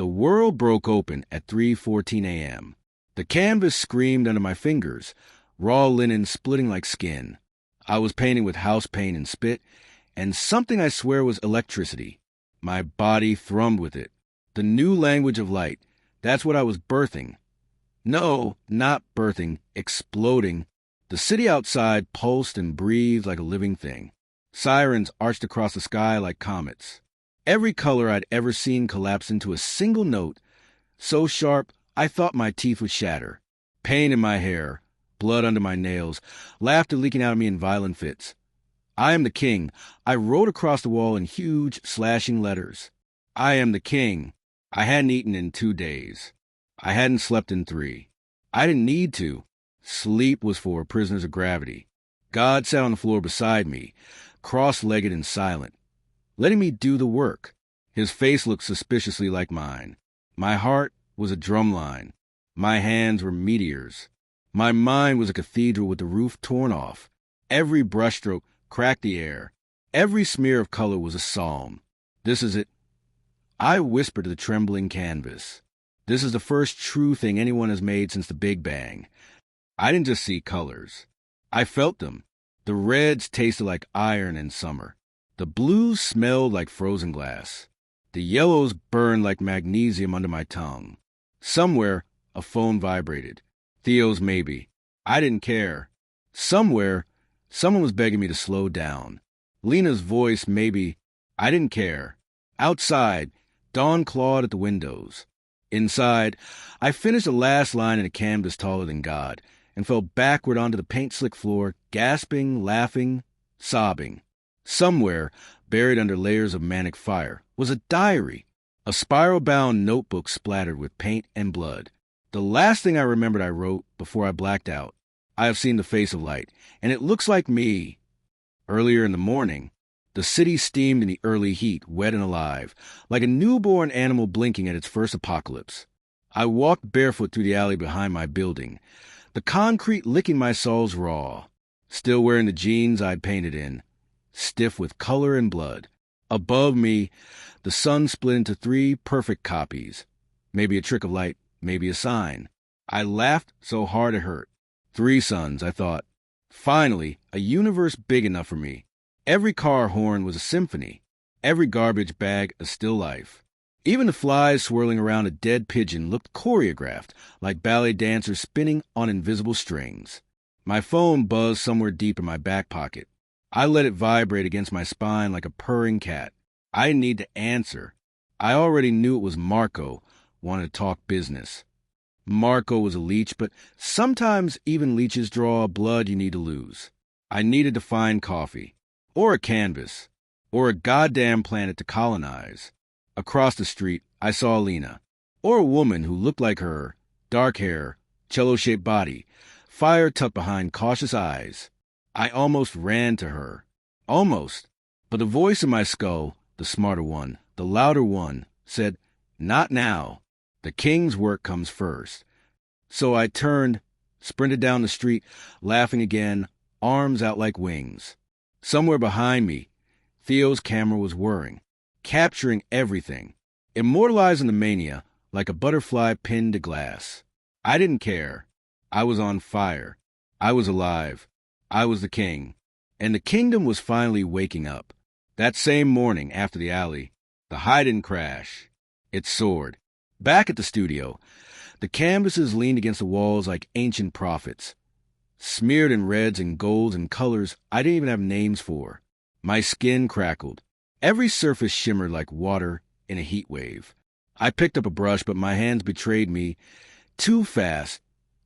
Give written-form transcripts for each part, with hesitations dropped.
The world broke open at 3:14 a.m. The canvas screamed under my fingers, raw linen splitting like skin. I was painting with house paint and spit, and something I swear was electricity. My body thrummed with it. The new language of light. That's what I was birthing. No, not birthing, exploding. The city outside pulsed and breathed like a living thing. Sirens arched across the sky like comets. Every color I'd ever seen collapsed into a single note, so sharp I thought my teeth would shatter. Pain in my hair, blood under my nails, laughter leaking out of me in violent fits. I am the king. I wrote across the wall in huge, slashing letters. I am the king. I hadn't eaten in 2 days. I hadn't slept in 3. I didn't need to. Sleep was for prisoners of gravity. God sat on the floor beside me, cross-legged and silent, letting me do the work. His face looked suspiciously like mine. My heart was a drumline. My hands were meteors. My mind was a cathedral with the roof torn off. Every brushstroke cracked the air. Every smear of color was a psalm. This is it. I whispered to the trembling canvas. This is the first true thing anyone has made since the Big Bang. I didn't just see colors. I felt them. The reds tasted like iron in summer. The blues smelled like frozen glass. The yellows burned like magnesium under my tongue. Somewhere, a phone vibrated. Theo's maybe. I didn't care. Somewhere, someone was begging me to slow down. Lena's voice, maybe. I didn't care. Outside, dawn clawed at the windows. Inside, I finished the last line in a canvas taller than God and fell backward onto the paint-slick floor, gasping, laughing, sobbing. Somewhere, buried under layers of manic fire, was a diary, a spiral-bound notebook splattered with paint and blood. The last thing I remembered I wrote before I blacked out. I have seen the face of light, and it looks like me. Earlier in the morning, the city steamed in the early heat, wet and alive, like a newborn animal blinking at its first apocalypse. I walked barefoot through the alley behind my building, the concrete licking my soles raw, still wearing the jeans I'd painted in, stiff with color and blood. Above me, the sun split into 3 perfect copies. Maybe a trick of light, maybe a sign. I laughed so hard it hurt. 3 suns, I thought. Finally, a universe big enough for me. Every car horn was a symphony. Every garbage bag a still life. Even the flies swirling around a dead pigeon looked choreographed, like ballet dancers spinning on invisible strings. My phone buzzed somewhere deep in my back pocket. I let it vibrate against my spine like a purring cat. I didn't need to answer. I already knew it was Marco, wanted to talk business. Marco was a leech, but sometimes even leeches draw blood you need to lose. I needed to find coffee, or a canvas, or a goddamn planet to colonize. Across the street, I saw Lena, or a woman who looked like her, dark hair, cello-shaped body, fire tucked behind cautious eyes. I almost ran to her. Almost. But the voice in my skull, the smarter one, the louder one, said, "Not now. The king's work comes first." So I turned, sprinted down the street, laughing again, arms out like wings. Somewhere behind me, Theo's camera was whirring, capturing everything, immortalizing the mania like a butterfly pinned to glass. I didn't care. I was on fire. I was alive. I was the king. And the kingdom was finally waking up. That same morning after the alley, the high didn't crash. It soared. Back at the studio, the canvases leaned against the walls like ancient prophets, smeared in reds and golds and colors I didn't even have names for. My skin crackled. Every surface shimmered like water in a heat wave. I picked up a brush, but my hands betrayed me. Too fast.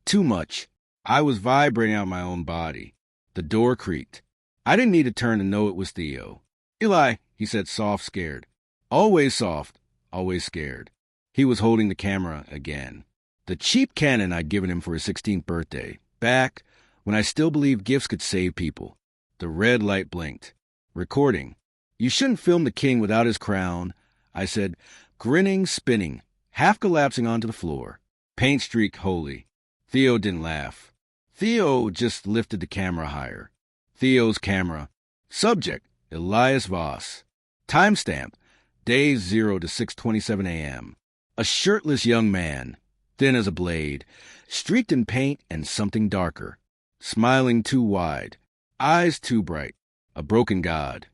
Too much. I was vibrating out my own body. The door creaked. I didn't need to turn to know it was Theo. "Eli," he said, soft, scared. Always soft, always scared. He was holding the camera again. The cheap Canon I'd given him for his 16th birthday. Back when I still believed gifts could save people. The red light blinked. Recording. "You shouldn't film the king without his crown," I said, grinning, spinning, half collapsing onto the floor. Paint streak holy. Theo didn't laugh. Theo just lifted the camera higher. Theo's camera. Subject, Elias Voss. Timestamp, days 0 to 6:27 a.m. A shirtless young man, thin as a blade, streaked in paint and something darker, smiling too wide, eyes too bright, a broken god.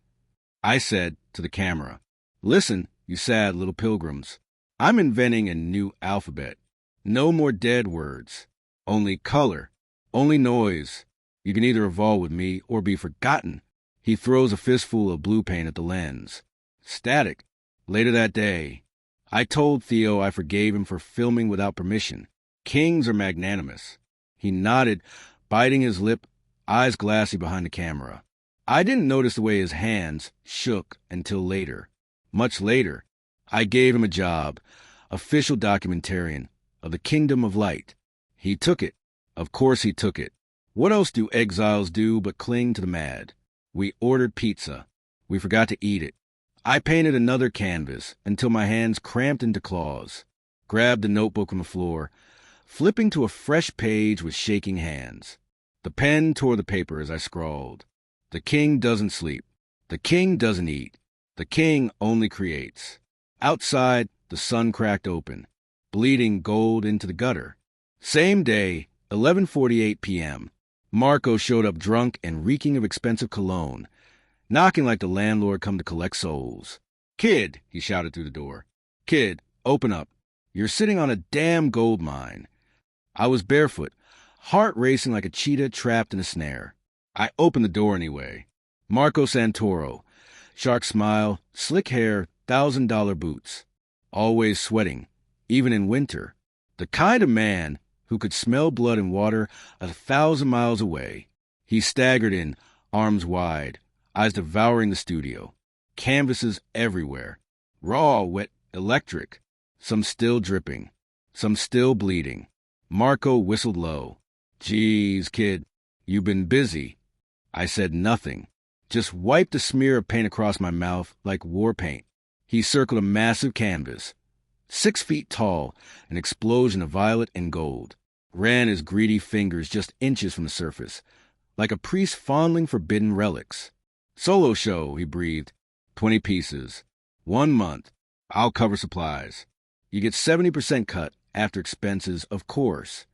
I said to the camera, "Listen, you sad little pilgrims. I'm inventing a new alphabet. No more dead words. Only color. Only noise. You can either evolve with me or be forgotten." He throws a fistful of blue paint at the lens. Static. Later that day, I told Theo I forgave him for filming without permission. Kings are magnanimous. He nodded, biting his lip, eyes glassy behind the camera. I didn't notice the way his hands shook until later. Much later, I gave him a job, official documentarian of the Kingdom of Light. He took it. Of course he took it. What else do exiles do but cling to the mad? We ordered pizza. We forgot to eat it. I painted another canvas until my hands cramped into claws, grabbed the notebook from the floor, flipping to a fresh page with shaking hands. The pen tore the paper as I scrawled. The king doesn't sleep. The king doesn't eat. The king only creates. Outside, the sun cracked open, bleeding gold into the gutter. Same day, 11:48 p.m., Marco showed up drunk and reeking of expensive cologne, knocking like the landlord come to collect souls. "Kid," he shouted through the door. "Kid, open up. You're sitting on a damn gold mine." I was barefoot, heart racing like a cheetah trapped in a snare. I opened the door anyway. Marco Santoro, shark smile, slick hair, $1,000 boots. Always sweating, even in winter. The kind of man who could smell blood and water 1,000 miles away. He staggered in, arms wide, eyes devouring the studio. Canvases everywhere. Raw, wet, electric. Some still dripping. Some still bleeding. Marco whistled low. "Geez, kid, you've been busy." I said nothing. Just wiped a smear of paint across my mouth like war paint. He circled a massive canvas. 6 feet tall, an explosion of violet and gold. Ran his greedy fingers just inches from the surface, like a priest fondling forbidden relics. "Solo show," he breathed. 20 pieces. 1 month. I'll cover supplies. You get 70% cut after expenses, of course.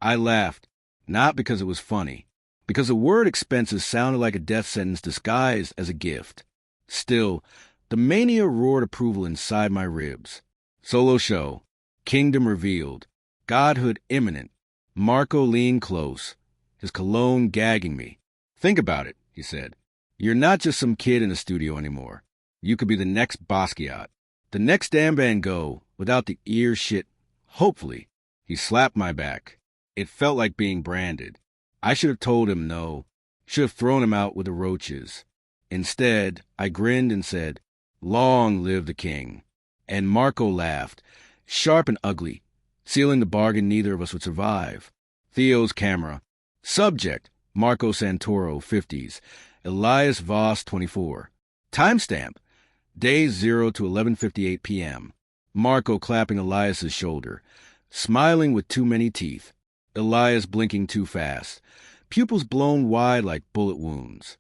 I laughed, not because it was funny, because the word expenses sounded like a death sentence disguised as a gift. Still, the mania roared approval inside my ribs. Solo show. Kingdom revealed. Godhood imminent. Marco leaned close, his cologne gagging me. "Think about it," he said. "You're not just some kid in the studio anymore. You could be the next Basquiat. The next damn Van Gogh, without the ear shit. Hopefully." He slapped my back. It felt like being branded. I should have told him no. Should have thrown him out with the roaches. Instead, I grinned and said, "Long live the king." And Marco laughed, sharp and ugly, sealing the bargain neither of us would survive. Theo's camera. Subject, Marco Santoro, 50s. Elias Voss, 24. Timestamp, days 0 to 11:58 p.m. Marco clapping Elias's shoulder, smiling with too many teeth. Elias blinking too fast, pupils blown wide like bullet wounds.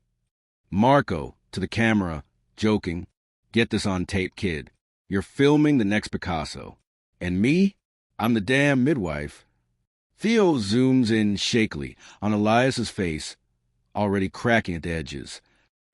Marco, to the camera, joking, "Get this on tape, kid. You're filming the next Picasso. And me? I'm the damn midwife." Theo zooms in shakily on Elias's face, already cracking at the edges.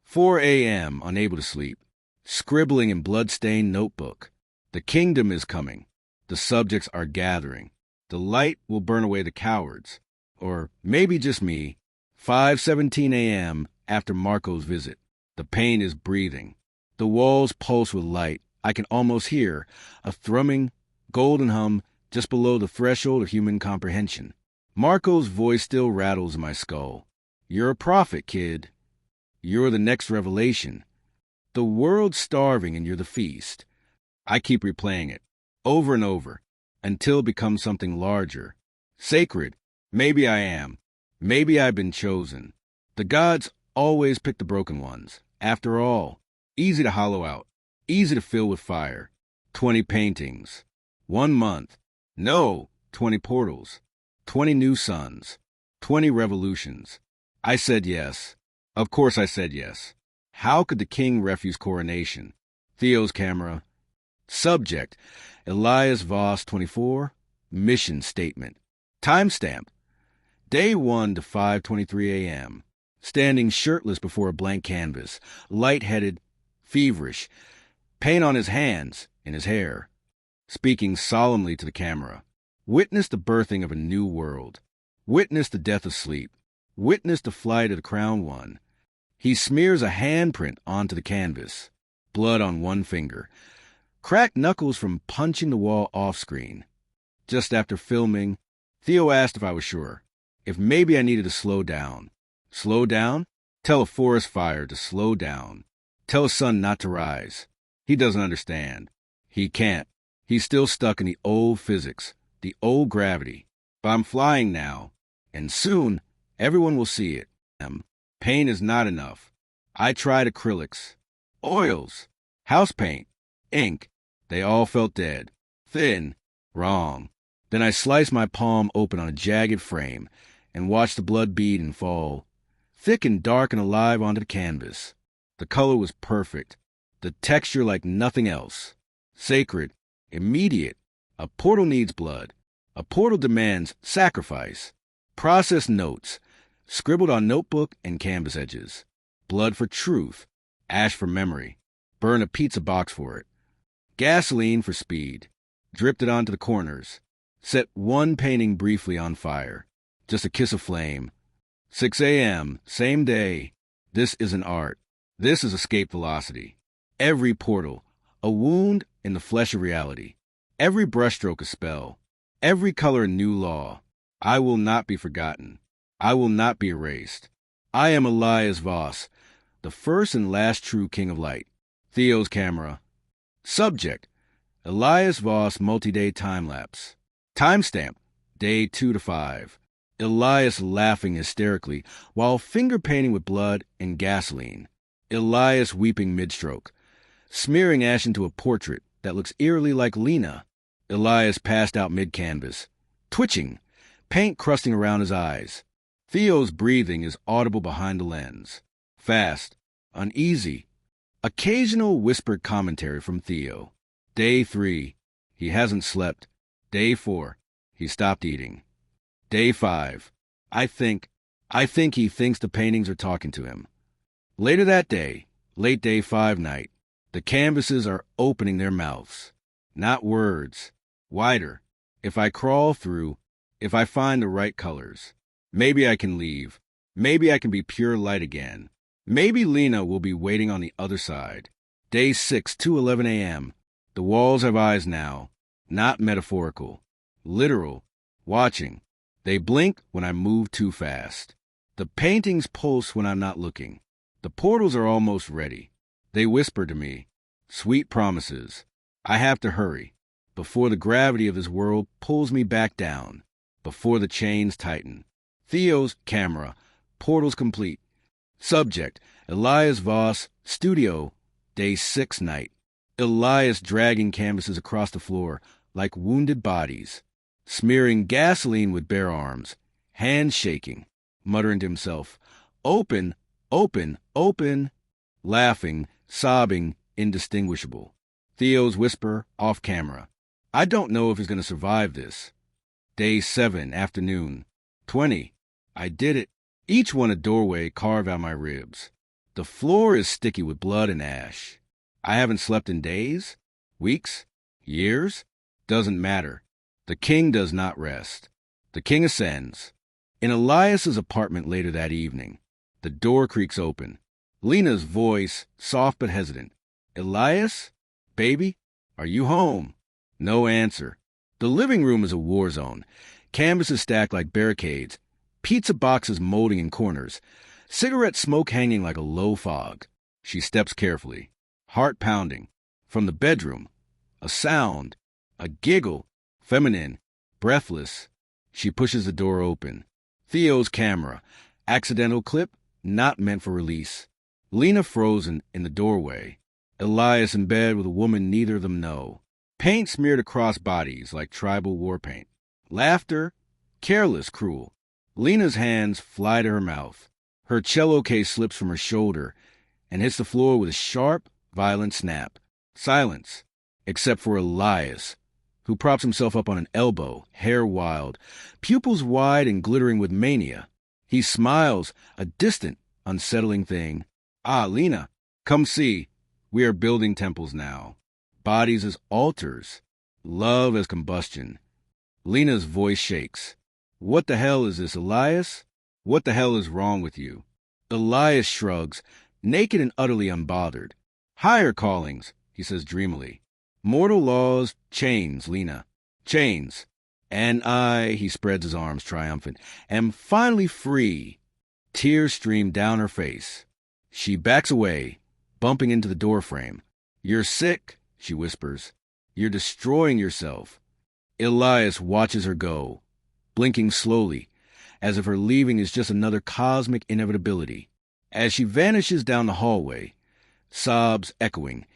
4 a.m., unable to sleep, scribbling in blood-stained notebook. The kingdom is coming. The subjects are gathering. The light will burn away the cowards. Or maybe just me. 5:17 a.m. after Marco's visit. The pain is breathing. The walls pulse with light. I can almost hear a thrumming, golden hum just below the threshold of human comprehension. Marco's voice still rattles in my skull. "You're a prophet, kid. You're the next revelation. The world's starving and you're the feast." I keep replaying it, over and over, until it becomes something larger. Sacred. Maybe I am. Maybe I've been chosen. The gods always pick the broken ones. After all, easy to hollow out, easy to fill with fire. 20 paintings. 1 month. No, 20 portals. 20 new suns. 20 revolutions. I said yes. Of course I said yes. How could the king refuse coronation? Theo's camera. Subject, Elias Voss 24, mission statement. Timestamp, day 1 to 5:23 a.m. Standing shirtless before a blank canvas, lightheaded, feverish, paint on his hands, in his hair. Speaking solemnly to the camera. Witness the birthing of a new world. Witness the death of sleep. Witness the flight of the crowned one. He smears a handprint onto the canvas. Blood on one finger. Cracked knuckles from punching the wall off-screen. Just after filming, Theo asked if I was sure. If maybe I needed to slow down. Slow down? Tell a forest fire to slow down. Tell a sun not to rise. He doesn't understand. He can't. He's still stuck in the old physics, the old gravity. But I'm flying now, and soon everyone will see it. Paint is not enough. I tried acrylics, oils, house paint, ink. They all felt dead. Thin. Wrong. Then I sliced my palm open on a jagged frame and watched the blood bead and fall, thick and dark and alive onto the canvas. The color was perfect. The texture like nothing else. Sacred. Immediate. A portal needs blood. A portal demands sacrifice. Process notes. Scribbled on notebook and canvas edges. Blood for truth. Ash for memory. Burn a pizza box for it. Gasoline for speed. Dripped it onto the corners. Set one painting briefly on fire. Just a kiss of flame. 6 a.m., same day. This isn't art. This is escape velocity. Every portal, a wound in the flesh of reality. Every brushstroke a spell. Every color a new law. I will not be forgotten. I will not be erased. I am Elias Voss, the first and last true king of light. Theo's camera. Subject, Elias Voss multi-day time-lapse. Timestamp, day 2 to 5. Elias laughing hysterically while finger painting with blood and gasoline. Elias weeping mid-stroke, smearing ash into a portrait that looks eerily like Lena. Elias passed out mid-canvas, twitching, paint crusting around his eyes. Theo's breathing is audible behind the lens. Fast, uneasy. Occasional whispered commentary from Theo. Day 3. He hasn't slept. Day 4. He stopped eating. Day 5. I think he thinks the paintings are talking to him. Later that day, late day 5 night, the canvases are opening their mouths. Not words. Wider. If I crawl through, if I find the right colors. Maybe I can leave. Maybe I can be pure light again. Maybe Lena will be waiting on the other side. Day 6, 2:11 a.m. The walls have eyes now. Not metaphorical. Literal. Watching. They blink when I move too fast. The paintings pulse when I'm not looking. The portals are almost ready. They whisper to me. Sweet promises. I have to hurry. Before the gravity of this world pulls me back down. Before the chains tighten. Theo's camera. Portals complete. Subject, Elias Voss, studio, day 6 night. Elias dragging canvases across the floor like wounded bodies. Smearing gasoline with bare arms. Hands shaking. Muttering to himself, open, open, open. Laughing, sobbing, indistinguishable. Theo's whisper, off camera. I don't know if he's going to survive this. Day 7, afternoon. 20. I did it. Each one a doorway carve out my ribs. The floor is sticky with blood and ash. I haven't slept in days, weeks, years. Doesn't matter. The king does not rest. The king ascends. In Elias's apartment later that evening, the door creaks open. Lena's voice, soft but hesitant. Elias? Baby? Are you home? No answer. The living room is a war zone. Canvases stacked like barricades. Pizza boxes molding in corners. Cigarette smoke hanging like a low fog. She steps carefully. Heart pounding. From the bedroom. A sound. A giggle. Feminine. Breathless. She pushes the door open. Theo's camera. Accidental clip. Not meant for release. Lena frozen in the doorway. Elias in bed with a woman neither of them know. Paint smeared across bodies like tribal war paint. Laughter. Careless, cruel. Lena's hands fly to her mouth. Her cello case slips from her shoulder and hits the floor with a sharp, violent snap. Silence. except for Elias, who props himself up on an elbow, hair wild, pupils wide and glittering with mania. He smiles, a distant, unsettling thing. Ah, Lena, come see. We are building temples now. Bodies as altars. Love as combustion. Lena's voice shakes. What the hell is this, Elias? What the hell is wrong with you? Elias shrugs, naked and utterly unbothered. Higher callings, he says dreamily. Mortal laws, chains, Lena. Chains. And I, he spreads his arms triumphant, am finally free. Tears stream down her face. She backs away, bumping into the doorframe. You're sick, she whispers. You're destroying yourself. Elias watches her go, blinking slowly, as if her leaving is just another cosmic inevitability. As she vanishes down the hallway, sobs echoing,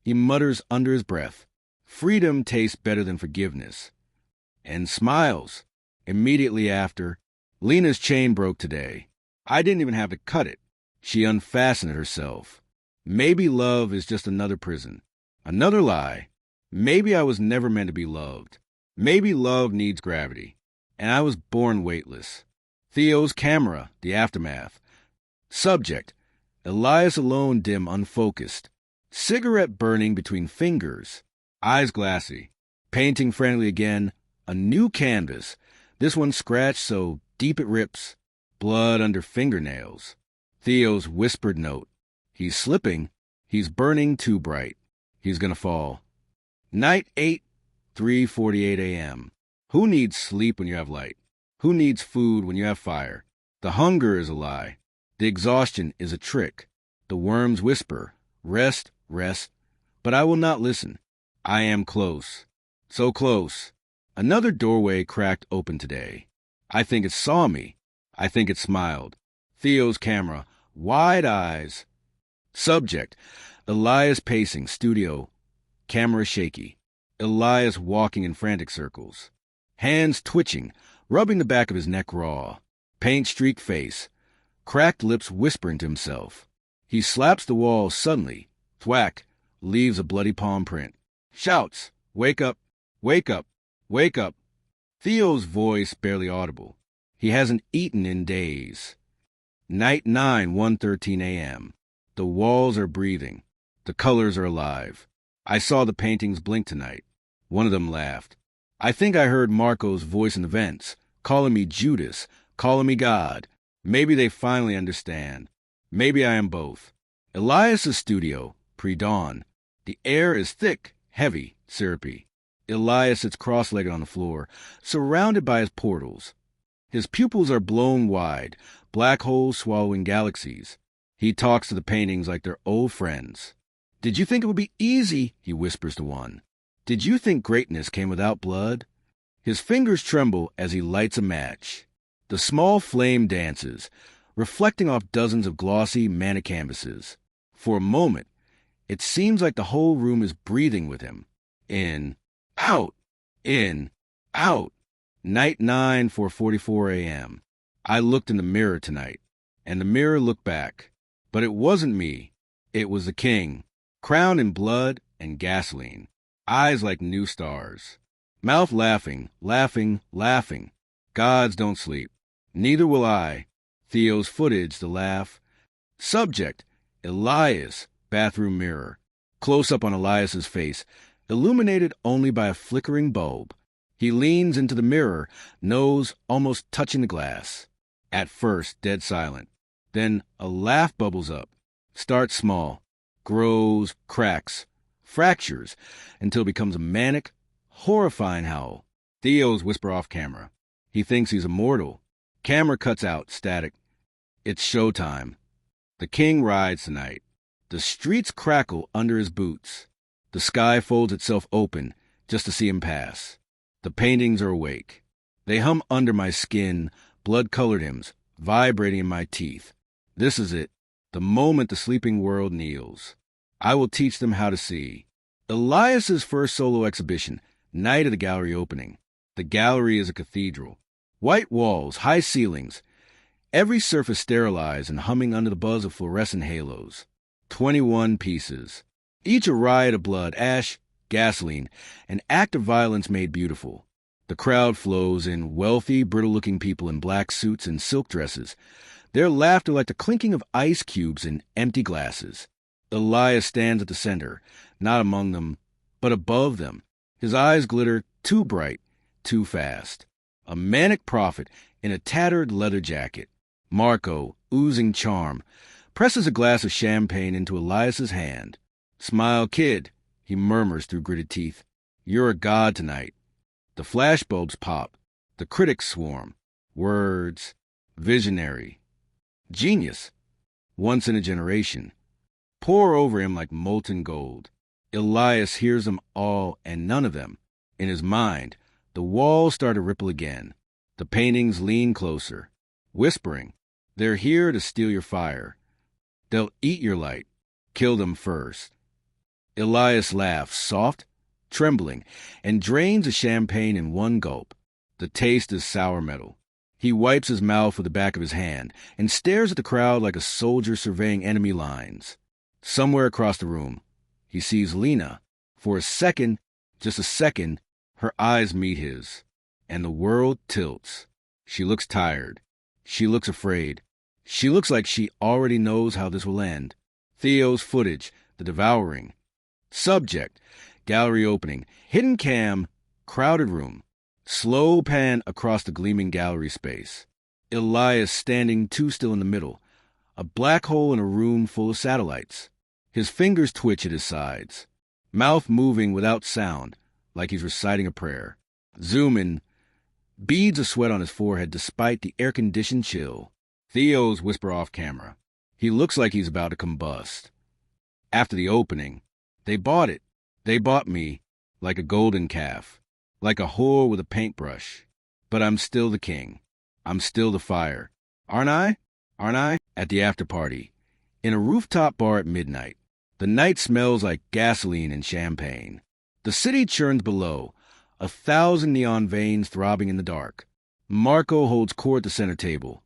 he mutters under his breath, freedom tastes better than forgiveness, and smiles. Immediately after, Lena's chain broke today. I didn't even have to cut it. She unfastened it herself. Maybe love is just another prison. Another lie. Maybe I was never meant to be loved. Maybe love needs gravity. And I was born weightless. Theo's camera, the aftermath. Subject, Elias alone dim, unfocused. Cigarette burning between fingers. Eyes glassy. Painting frantically again. A new canvas. This one scratched so deep it rips. Blood under fingernails. Theo's whispered note. He's slipping. He's burning too bright. He's gonna fall. Night 8, 3:48 a.m. Who needs sleep when you have light? Who needs food when you have fire? The hunger is a lie. The exhaustion is a trick. The worms whisper, rest, rest. But I will not listen. I am close. So close. Another doorway cracked open today. I think it saw me. I think it smiled. Theo's camera, wide eyes. Subject, Elias pacing, studio, camera shaky. Elias walking in frantic circles. Hands twitching, rubbing the back of his neck raw. Paint-streaked face. Cracked lips whispering to himself. He slaps the wall suddenly. Thwack, leaves a bloody palm print. Shouts, wake up, wake up, wake up. Theo's voice barely audible. He hasn't eaten in days. Night 9, 1:13 a.m. The walls are breathing. The colors are alive. I saw the paintings blink tonight. One of them laughed. I think I heard Marco's voice in the vents, calling me Judas, calling me God. Maybe they finally understand. Maybe I am both. Elias's studio, pre-dawn. The air is thick, heavy, syrupy. Elias sits cross-legged on the floor, surrounded by his portals. His pupils are blown wide, black holes swallowing galaxies. He talks to the paintings like they're old friends. Did you think it would be easy? He whispers to one. Did you think greatness came without blood? His fingers tremble as he lights a match. The small flame dances, reflecting off dozens of glossy mana canvases. For a moment, it seems like the whole room is breathing with him. In, out, in, out. Night 9, 4:44 a.m. I looked in the mirror tonight, and the mirror looked back. But it wasn't me. It was the king, crowned in blood and gasoline. Eyes like new stars. Mouth laughing, laughing, laughing. Gods don't sleep. Neither will I. Theo's footage, the laugh. Subject, Elias, bathroom mirror. Close up on Elias's face, illuminated only by a flickering bulb. He leans into the mirror, nose almost touching the glass. At first, dead silent. Then a laugh bubbles up. Starts small, grows, cracks, fractures, until it becomes a manic, horrifying howl. Theo's whisper off camera. He thinks he's immortal. Camera cuts out, static. It's showtime. The king rides tonight. The streets crackle under his boots. The sky folds itself open just to see him pass. The paintings are awake. They hum under my skin, blood-colored hymns, vibrating in my teeth. This is it, the moment the sleeping world kneels. I will teach them how to see. Elias's first solo exhibition, night of the gallery opening. The gallery is a cathedral. White walls, high ceilings. Every surface sterilized and humming under the buzz of fluorescent halos. 21 pieces. Each a riot of blood, ash, gasoline, an act of violence made beautiful. The crowd flows in, wealthy, brittle-looking people in black suits and silk dresses, their laughter like the clinking of ice cubes in empty glasses. Elias stands at the center, not among them, but above them. His eyes glitter too bright, too fast. A manic prophet in a tattered leather jacket. Marco, oozing charm, presses a glass of champagne into Elias's hand. "Smile, kid," he murmurs through gritted teeth. "You're a god tonight." The flashbulbs pop. The critics swarm. Words. Visionary. Genius. Once in a generation. Pour over him like molten gold. Elias hears them all and none of them. In his mind, the walls start to ripple again. The paintings lean closer, whispering, "They're here to steal your fire. They'll eat your light. Kill them first." Elias laughs, soft, trembling, and drains the champagne in one gulp. The taste is sour metal. He wipes his mouth with the back of his hand and stares at the crowd like a soldier surveying enemy lines. Somewhere across the room, he sees Lena. For a second, just a second, her eyes meet his, and the world tilts. She looks tired. She looks afraid. She looks like she already knows how this will end. Theo's footage, the devouring. Subject, gallery opening, hidden cam, crowded room. Slow pan across the gleaming gallery space. Elias standing too still in the middle, a black hole in a room full of satellites. His fingers twitch at his sides, mouth moving without sound, like he's reciting a prayer. Zoom in, beads of sweat on his forehead despite the air-conditioned chill. Theo's whisper off camera. He looks like he's about to combust. After the opening, they bought it. They bought me, like a golden calf, like a whore with a paintbrush. But I'm still the king. I'm still the fire. Aren't I? Aren't I? At the after-party, in a rooftop bar at midnight. The night smells like gasoline and champagne. The city churns below, 1,000 neon veins throbbing in the dark. Marco holds court at the center table,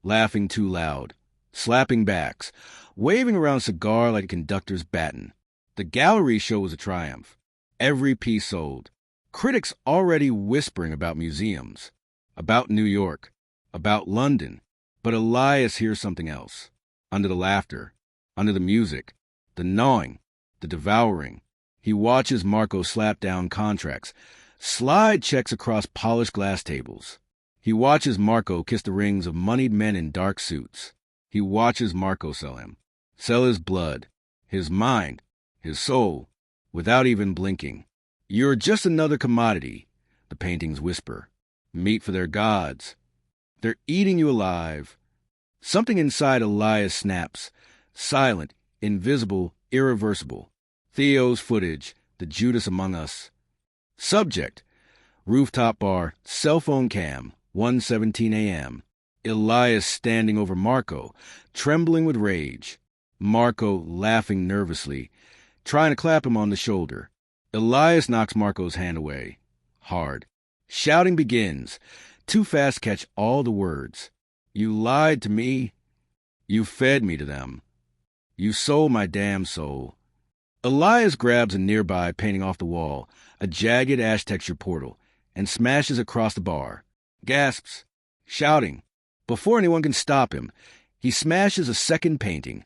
laughing too loud, slapping backs, waving around a cigar like a conductor's baton. The gallery show was a triumph. Every piece sold. Critics already whispering about museums, about New York, about London. But Elias hears something else. Under the laughter, under the music, the gnawing, the devouring. He watches Marco slap down contracts, slide checks across polished glass tables. He watches Marco kiss the rings of moneyed men in dark suits. He watches Marco sell him, sell his blood, his mind, his soul, without even blinking. "You're just another commodity," the paintings whisper. "Meat for their gods. They're eating you alive." Something inside Elias snaps, silent, invisible, irreversible. Theo's footage, the Judas among us. Subject, rooftop bar, cell phone cam, 1:17 a.m. Elias standing over Marco, trembling with rage. Marco laughing nervously, trying to clap him on the shoulder. Elias knocks Marco's hand away. Hard. Shouting begins, too fast to catch all the words. "You lied to me. You fed me to them. You sold my damn soul." Elias grabs a nearby painting off the wall, a jagged ash-textured portal, and smashes across the bar. Gasps, shouting. Before anyone can stop him, he smashes a second painting,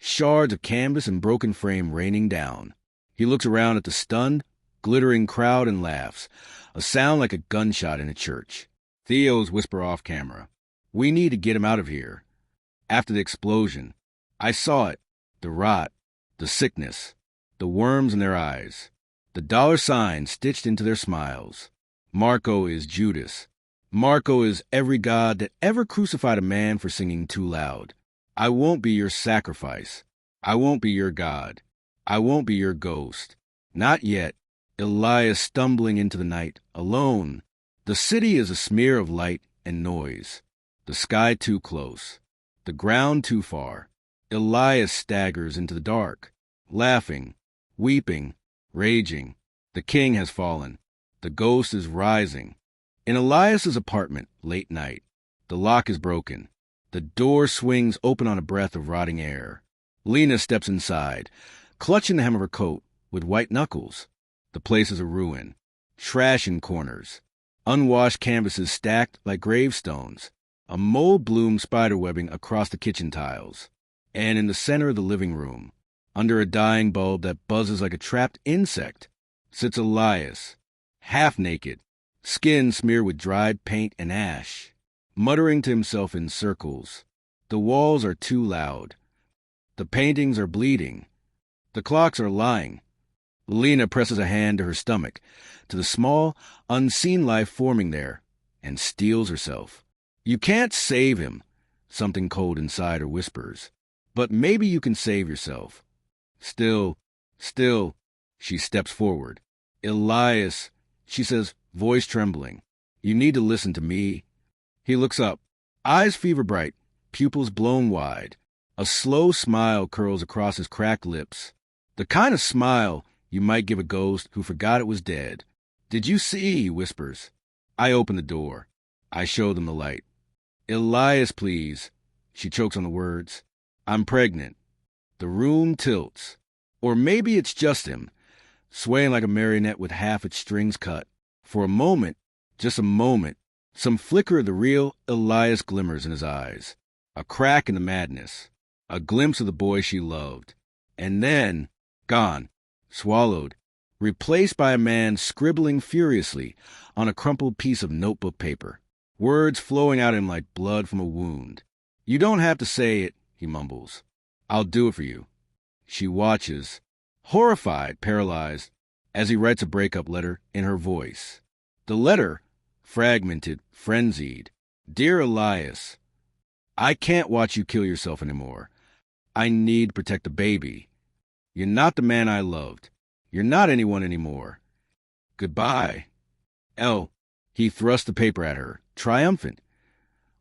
shards of canvas and broken frame raining down. He looks around at the stunned, glittering crowd and laughs, a sound like a gunshot in a church. Theo's whisper off camera. "We need to get him out of here." After the explosion, I saw it, the rot, the sickness, the worms in their eyes, the dollar signs stitched into their smiles. Marco is Judas. Marco is every god that ever crucified a man for singing too loud. I won't be your sacrifice. I won't be your god. I won't be your ghost. Not yet. Elias stumbling into the night, alone. The city is a smear of light and noise. The sky too close. The ground too far. Elias staggers into the dark, laughing, weeping, raging. The king has fallen. The ghost is rising. In Elias's apartment, late night. The lock is broken. The door swings open on a breath of rotting air. Lena steps inside, clutching the hem of her coat with white knuckles. The place is a ruin. Trash in corners. Unwashed canvases stacked like gravestones. A mold-bloom spiderwebbing across the kitchen tiles. And in the center of the living room, under a dying bulb that buzzes like a trapped insect, sits Elias, half-naked, skin smeared with dried paint and ash, muttering to himself in circles. The walls are too loud. The paintings are bleeding. The clocks are lying. Lena presses a hand to her stomach, to the small, unseen life forming there, and steels herself. You can't save him, something cold inside her whispers. But maybe you can save yourself. Still, she steps forward. Elias, she says, voice trembling. You need to listen to me. He looks up, eyes fever bright, pupils blown wide. A slow smile curls across his cracked lips. The kind of smile you might give a ghost who forgot it was dead. Did you see? He whispers. I open the door. I show them the light. Elias, please. She chokes on the words. I'm pregnant. The room tilts. Or maybe it's just him, swaying like a marionette with half its strings cut. For a moment, just a moment, some flicker of the real Elias glimmers in his eyes. A crack in the madness. A glimpse of the boy she loved. And then, gone, swallowed, replaced by a man scribbling furiously on a crumpled piece of notebook paper, words flowing out of him like blood from a wound. You don't have to say it, he mumbles. I'll do it for you. She watches, horrified, paralyzed, as he writes a breakup letter in her voice. The letter, fragmented, frenzied. Dear Elias, I can't watch you kill yourself anymore. I need to protect the baby. You're not the man I loved. You're not anyone anymore. Goodbye. He thrusts the paper at her, triumphant,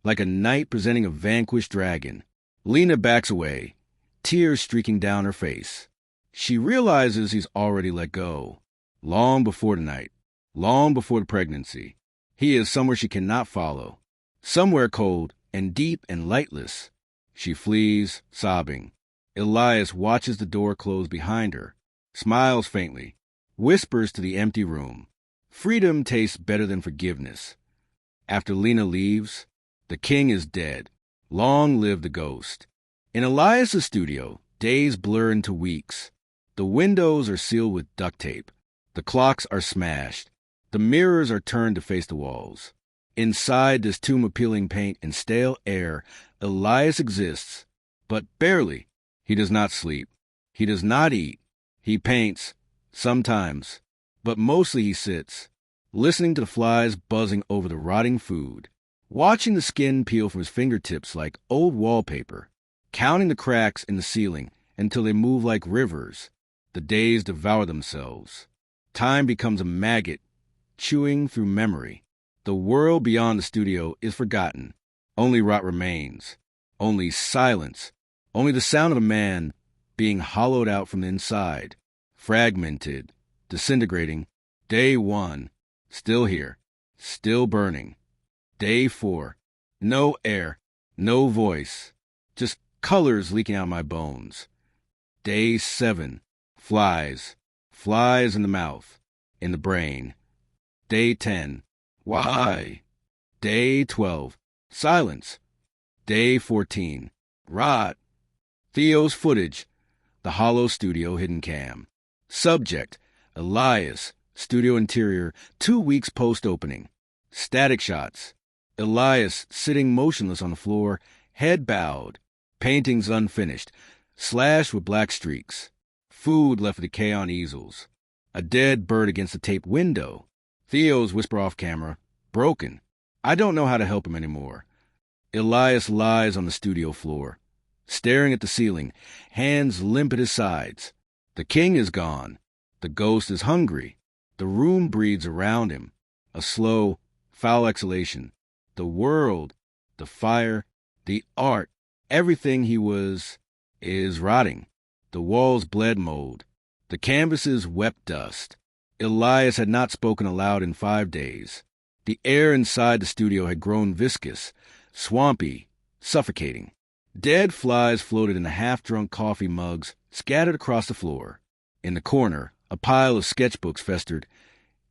like a knight presenting a vanquished dragon. Lena backs away, tears streaking down her face. She realizes he's already let go. Long before the night, long before the pregnancy. He is somewhere she cannot follow. Somewhere cold and deep and lightless. She flees, sobbing. Elias watches the door close behind her, smiles faintly, whispers to the empty room. Freedom tastes better than forgiveness. After Lena leaves, the king is dead. Long live the ghost. In Elias's studio, days blur into weeks. The windows are sealed with duct tape. The clocks are smashed. The mirrors are turned to face the walls. Inside this tomb of peeling paint and stale air, Elias exists, but barely. He does not sleep. He does not eat. He paints, sometimes, but mostly he sits, listening to the flies buzzing over the rotting food, watching the skin peel from his fingertips like old wallpaper, counting the cracks in the ceiling until they move like rivers. The days devour themselves. Time becomes a maggot, chewing through memory. The world beyond the studio is forgotten. Only rot remains. Only silence. Only the sound of a man being hollowed out from the inside. Fragmented. Disintegrating. Day 1. Still here. Still burning. Day 4. No air. No voice. Just colors leaking out of my bones. Day 7. Flies. Flies in the mouth. In the brain. Day 10. Why? Day 12. Silence. Day 14. Rot. Theo's footage. The hollow studio hidden cam. Subject. Elias. Studio interior 2 weeks post-opening. Static shots. Elias sitting motionless on the floor, head bowed. Paintings unfinished, slashed with black streaks. Food left to decay on easels. A dead bird against the taped window. Theo's whisper off camera. Broken. I don't know how to help him anymore. Elias lies on the studio floor, staring at the ceiling, hands limp at his sides. The king is gone. The ghost is hungry. The room breathes around him. A slow, foul exhalation. The world, the fire, the art, everything he was, is rotting. The walls bled mold. The canvases wept dust. Elias had not spoken aloud in 5 days. The air inside the studio had grown viscous, swampy, suffocating. Dead flies floated in the half-drunk coffee mugs scattered across the floor. In the corner, A pile of sketchbooks festered,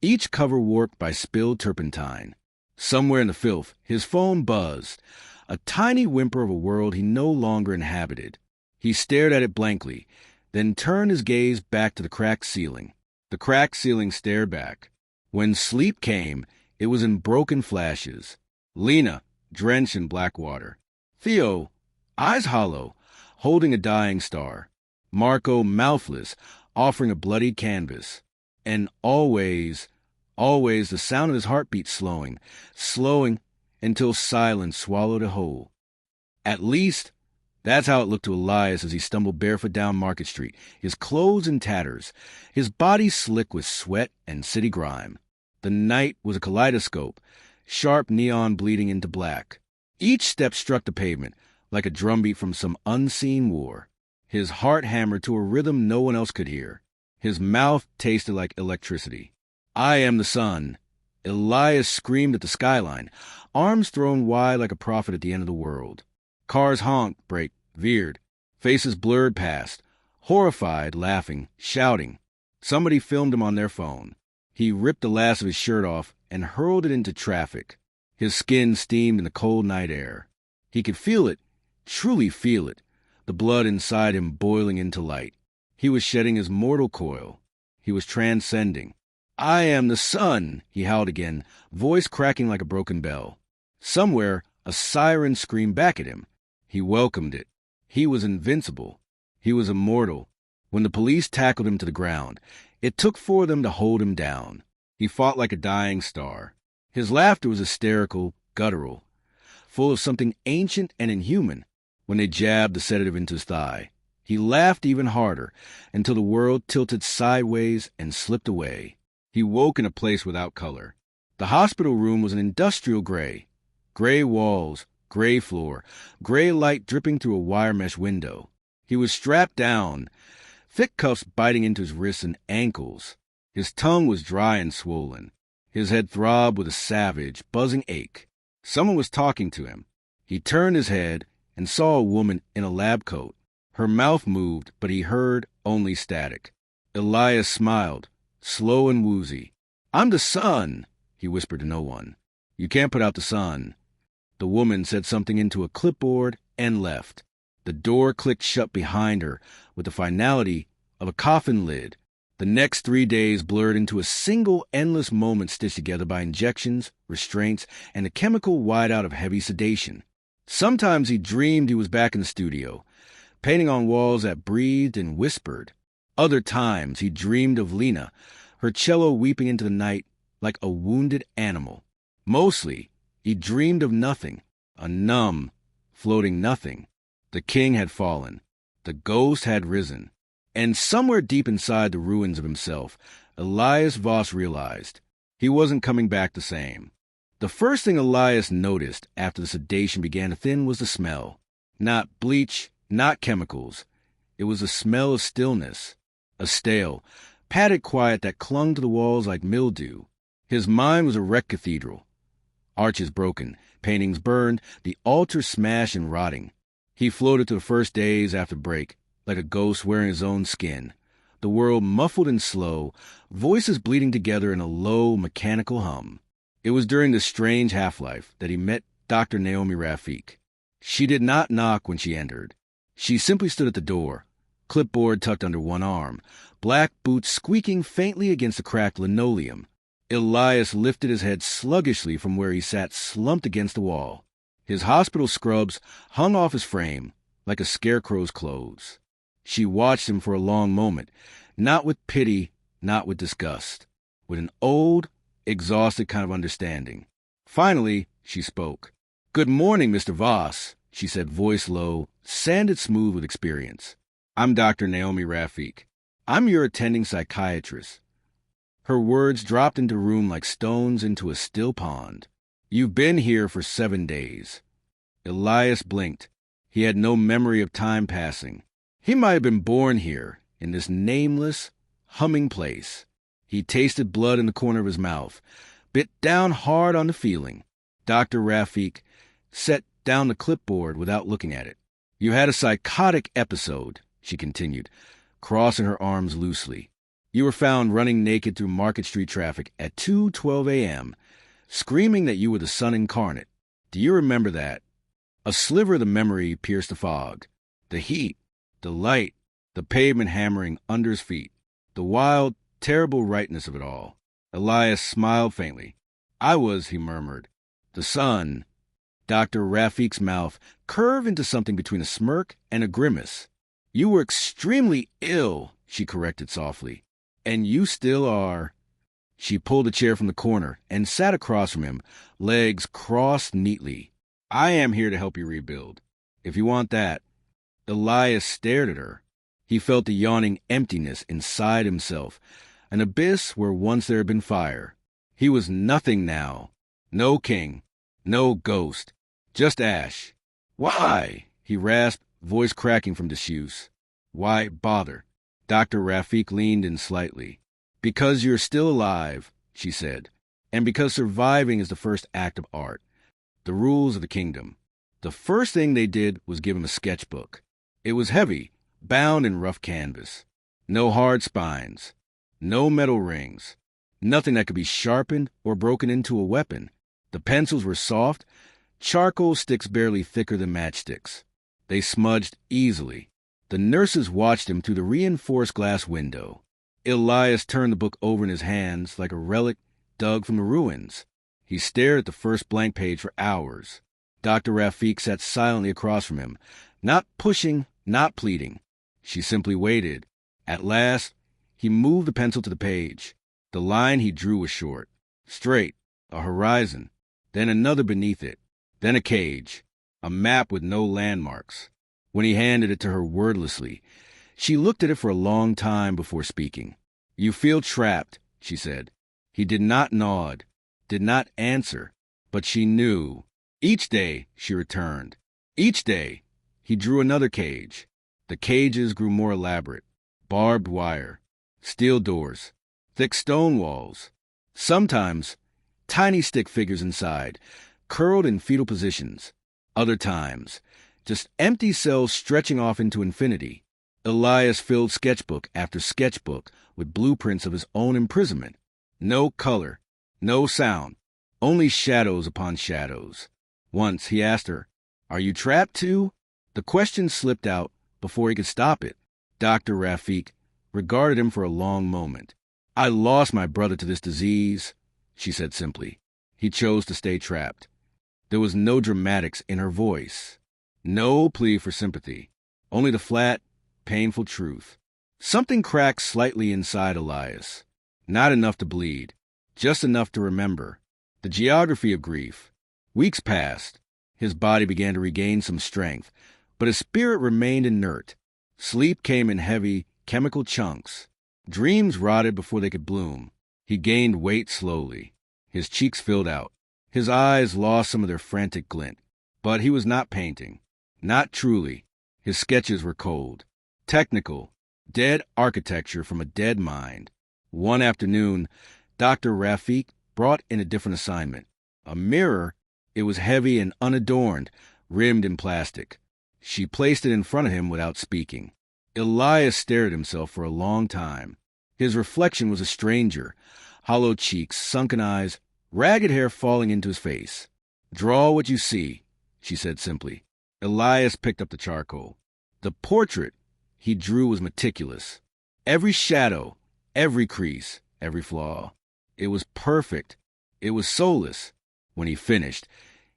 each cover warped by spilled turpentine. Somewhere in the filth, his phone buzzed, a tiny whimper of a world he no longer inhabited. He stared at it blankly, then turned his gaze back to the cracked ceiling. The cracked ceiling stared back. When sleep came, it was in broken flashes. Lena, drenched in black water. Theo, eyes hollow, holding a dying star. Marco, mouthless, offering a bloodied canvas. And always the sound of his heartbeat slowing until silence swallowed it whole. At least, that's how it looked to Elias as he stumbled barefoot down Market Street, his clothes in tatters, his body slick with sweat and city grime. The night was a kaleidoscope, sharp neon bleeding into black. Each step struck the pavement like a drumbeat from some unseen war. His heart hammered to a rhythm no one else could hear. His mouth tasted like electricity. I am the sun. Elias screamed at the skyline, arms thrown wide like a prophet at the end of the world. Cars honked, braked, veered. Faces blurred past, horrified, laughing, shouting. Somebody filmed him on their phone. He ripped the last of his shirt off and hurled it into traffic. His skin steamed in the cold night air. He could feel it, truly feel it, the blood inside him boiling into light. He was shedding his mortal coil. He was transcending. I am the sun, he howled again, voice cracking like a broken bell. Somewhere, a siren screamed back at him. He welcomed it. He was invincible. He was immortal. When the police tackled him to the ground, it took four of them to hold him down. He fought like a dying star. His laughter was hysterical, guttural, full of something ancient and inhuman. When they jabbed the sedative into his thigh, he laughed even harder until the world tilted sideways and slipped away. He woke in a place without color. The hospital room was an industrial gray. Gray walls, gray floor, gray light dripping through a wire mesh window. He was strapped down, thick cuffs biting into his wrists and ankles. His tongue was dry and swollen. His head throbbed with a savage, buzzing ache. Someone was talking to him. He turned his head and saw a woman in a lab coat. Her mouth moved, but he heard only static. Elias smiled, slow and woozy. I'm the sun, he whispered to no one. You can't put out the sun. The woman said something into a clipboard and left. The door clicked shut behind her with the finality of a coffin lid. The next 3 days blurred into a single endless moment stitched together by injections, restraints, and a chemical whiteout of heavy sedation. Sometimes he dreamed he was back in the studio, painting on walls that breathed and whispered. Other times he dreamed of Lena, her cello weeping into the night like a wounded animal. Mostly, he dreamed of nothing, a numb, floating nothing. The king had fallen. The ghost had risen. And somewhere deep inside the ruins of himself, Elias Voss realized he wasn't coming back the same. The first thing Elias noticed after the sedation began to thin was the smell. Not bleach, not chemicals. It was the smell of stillness, a stale, padded quiet that clung to the walls like mildew. His mind was a wrecked cathedral. Arches broken, paintings burned, the altar smashed and rotting. He floated to the first days after break, like a ghost wearing his own skin. The world muffled and slow, voices bleeding together in a low, mechanical hum. It was during this strange half-life that he met Dr. Naomi Rafik. She did not knock when she entered. She simply stood at the door, clipboard tucked under one arm, black boots squeaking faintly against the cracked linoleum. Elias lifted his head sluggishly from where he sat slumped against the wall. His hospital scrubs hung off his frame like a scarecrow's clothes. She watched him for a long moment, not with pity, not with disgust, with an old, exhausted kind of understanding. Finally, she spoke. "Good morning, Mr. Voss," she said, voice low, sanded smooth with experience. "I'm Dr. Naomi Rafik. I'm your attending psychiatrist." Her words dropped into the room like stones into a still pond. "You've been here for 7 days." Elias blinked. He had no memory of time passing. He might have been born here, in this nameless, humming place. He tasted blood in the corner of his mouth, bit down hard on the feeling. Dr. Rafik set down the clipboard without looking at it. "You had a psychotic episode," she continued, crossing her arms loosely. You were found running naked through Market Street traffic at 2:12 a.m., screaming that you were the sun incarnate. Do you remember that? A sliver of the memory pierced the fog. The heat, the light, the pavement hammering under his feet, the wild, terrible rightness of it all. Elias smiled faintly. I was, he murmured. The sun. Dr. Rafik's mouth curved into something between a smirk and a grimace. You were extremely ill, she corrected softly. And you still are. She pulled a chair from the corner and sat across from him, legs crossed neatly. I am here to help you rebuild. If you want that. Elias stared at her. He felt the yawning emptiness inside himself, an abyss where once there had been fire. He was nothing now. No king. No ghost. Just ash. Why? He rasped, voice cracking from disuse. Why bother? Dr. Rafik leaned in slightly. Because you're still alive, she said, and because surviving is the first act of art. The rules of the kingdom. The first thing they did was give him a sketchbook. It was heavy, bound in rough canvas. No hard spines. No metal rings. Nothing that could be sharpened or broken into a weapon. The pencils were soft, charcoal sticks barely thicker than matchsticks. They smudged easily. The nurses watched him through the reinforced glass window. Elias turned the book over in his hands like a relic dug from the ruins. He stared at the first blank page for hours. Dr. Rafik sat silently across from him, not pushing, not pleading. She simply waited. At last, he moved the pencil to the page. The line he drew was short, straight, a horizon, then another beneath it, then a cage, a map with no landmarks. When he handed it to her wordlessly, she looked at it for a long time before speaking. You feel trapped, she said. He did not nod, did not answer, but she knew. Each day, she returned. Each day, he drew another cage. The cages grew more elaborate. Barbed wire, steel doors, thick stone walls. Sometimes, tiny stick figures inside, curled in fetal positions. Other times, just empty cells stretching off into infinity. Elias filled sketchbook after sketchbook with blueprints of his own imprisonment. No color, no sound, only shadows upon shadows. Once he asked her, Are you trapped too? The question slipped out before he could stop it. Dr. Rafik regarded him for a long moment. I lost my brother to this disease, she said simply. He chose to stay trapped. There was no dramatics in her voice. No plea for sympathy, only the flat, painful truth. Something cracked slightly inside Elias. Not enough to bleed, just enough to remember. The geography of grief. Weeks passed. His body began to regain some strength, but his spirit remained inert. Sleep came in heavy, chemical chunks. Dreams rotted before they could bloom. He gained weight slowly. His cheeks filled out. His eyes lost some of their frantic glint. But he was not painting. Not truly. His sketches were cold. Technical. Dead architecture from a dead mind. One afternoon, Dr. Rafik brought in a different assignment. A mirror. It was heavy and unadorned, rimmed in plastic. She placed it in front of him without speaking. Elias stared at himself for a long time. His reflection was a stranger. Hollow cheeks, sunken eyes, ragged hair falling into his face. Draw what you see, she said simply. Elias picked up the charcoal. The portrait he drew was meticulous. Every shadow, every crease, every flaw. It was perfect. It was soulless. When he finished,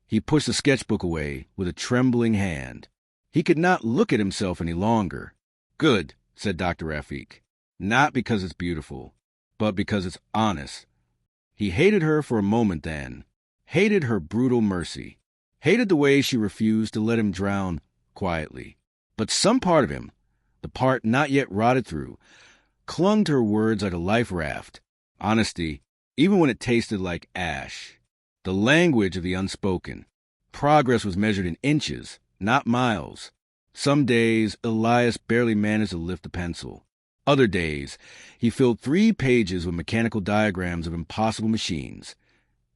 he pushed the sketchbook away with a trembling hand. He could not look at himself any longer. Good, said Dr. Rafik. Not because it's beautiful, but because it's honest. He hated her for a moment then. Hated her brutal mercy. Hated the way she refused to let him drown quietly. But some part of him, the part not yet rotted through, clung to her words like a life raft. Honesty, even when it tasted like ash. The language of the unspoken. Progress was measured in inches, not miles. Some days, Elias barely managed to lift the pencil. Other days, he filled 3 pages with mechanical diagrams of impossible machines.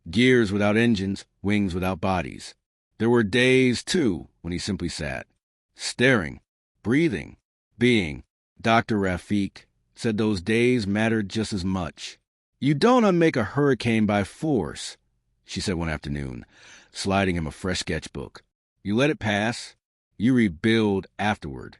Gears without engines, wings without bodies. There were days, too, when he simply sat, staring, breathing, being. Dr. Rafik said those days mattered just as much. "You don't unmake a hurricane by force," she said one afternoon, sliding him a fresh sketchbook. "You let it pass. You rebuild afterward."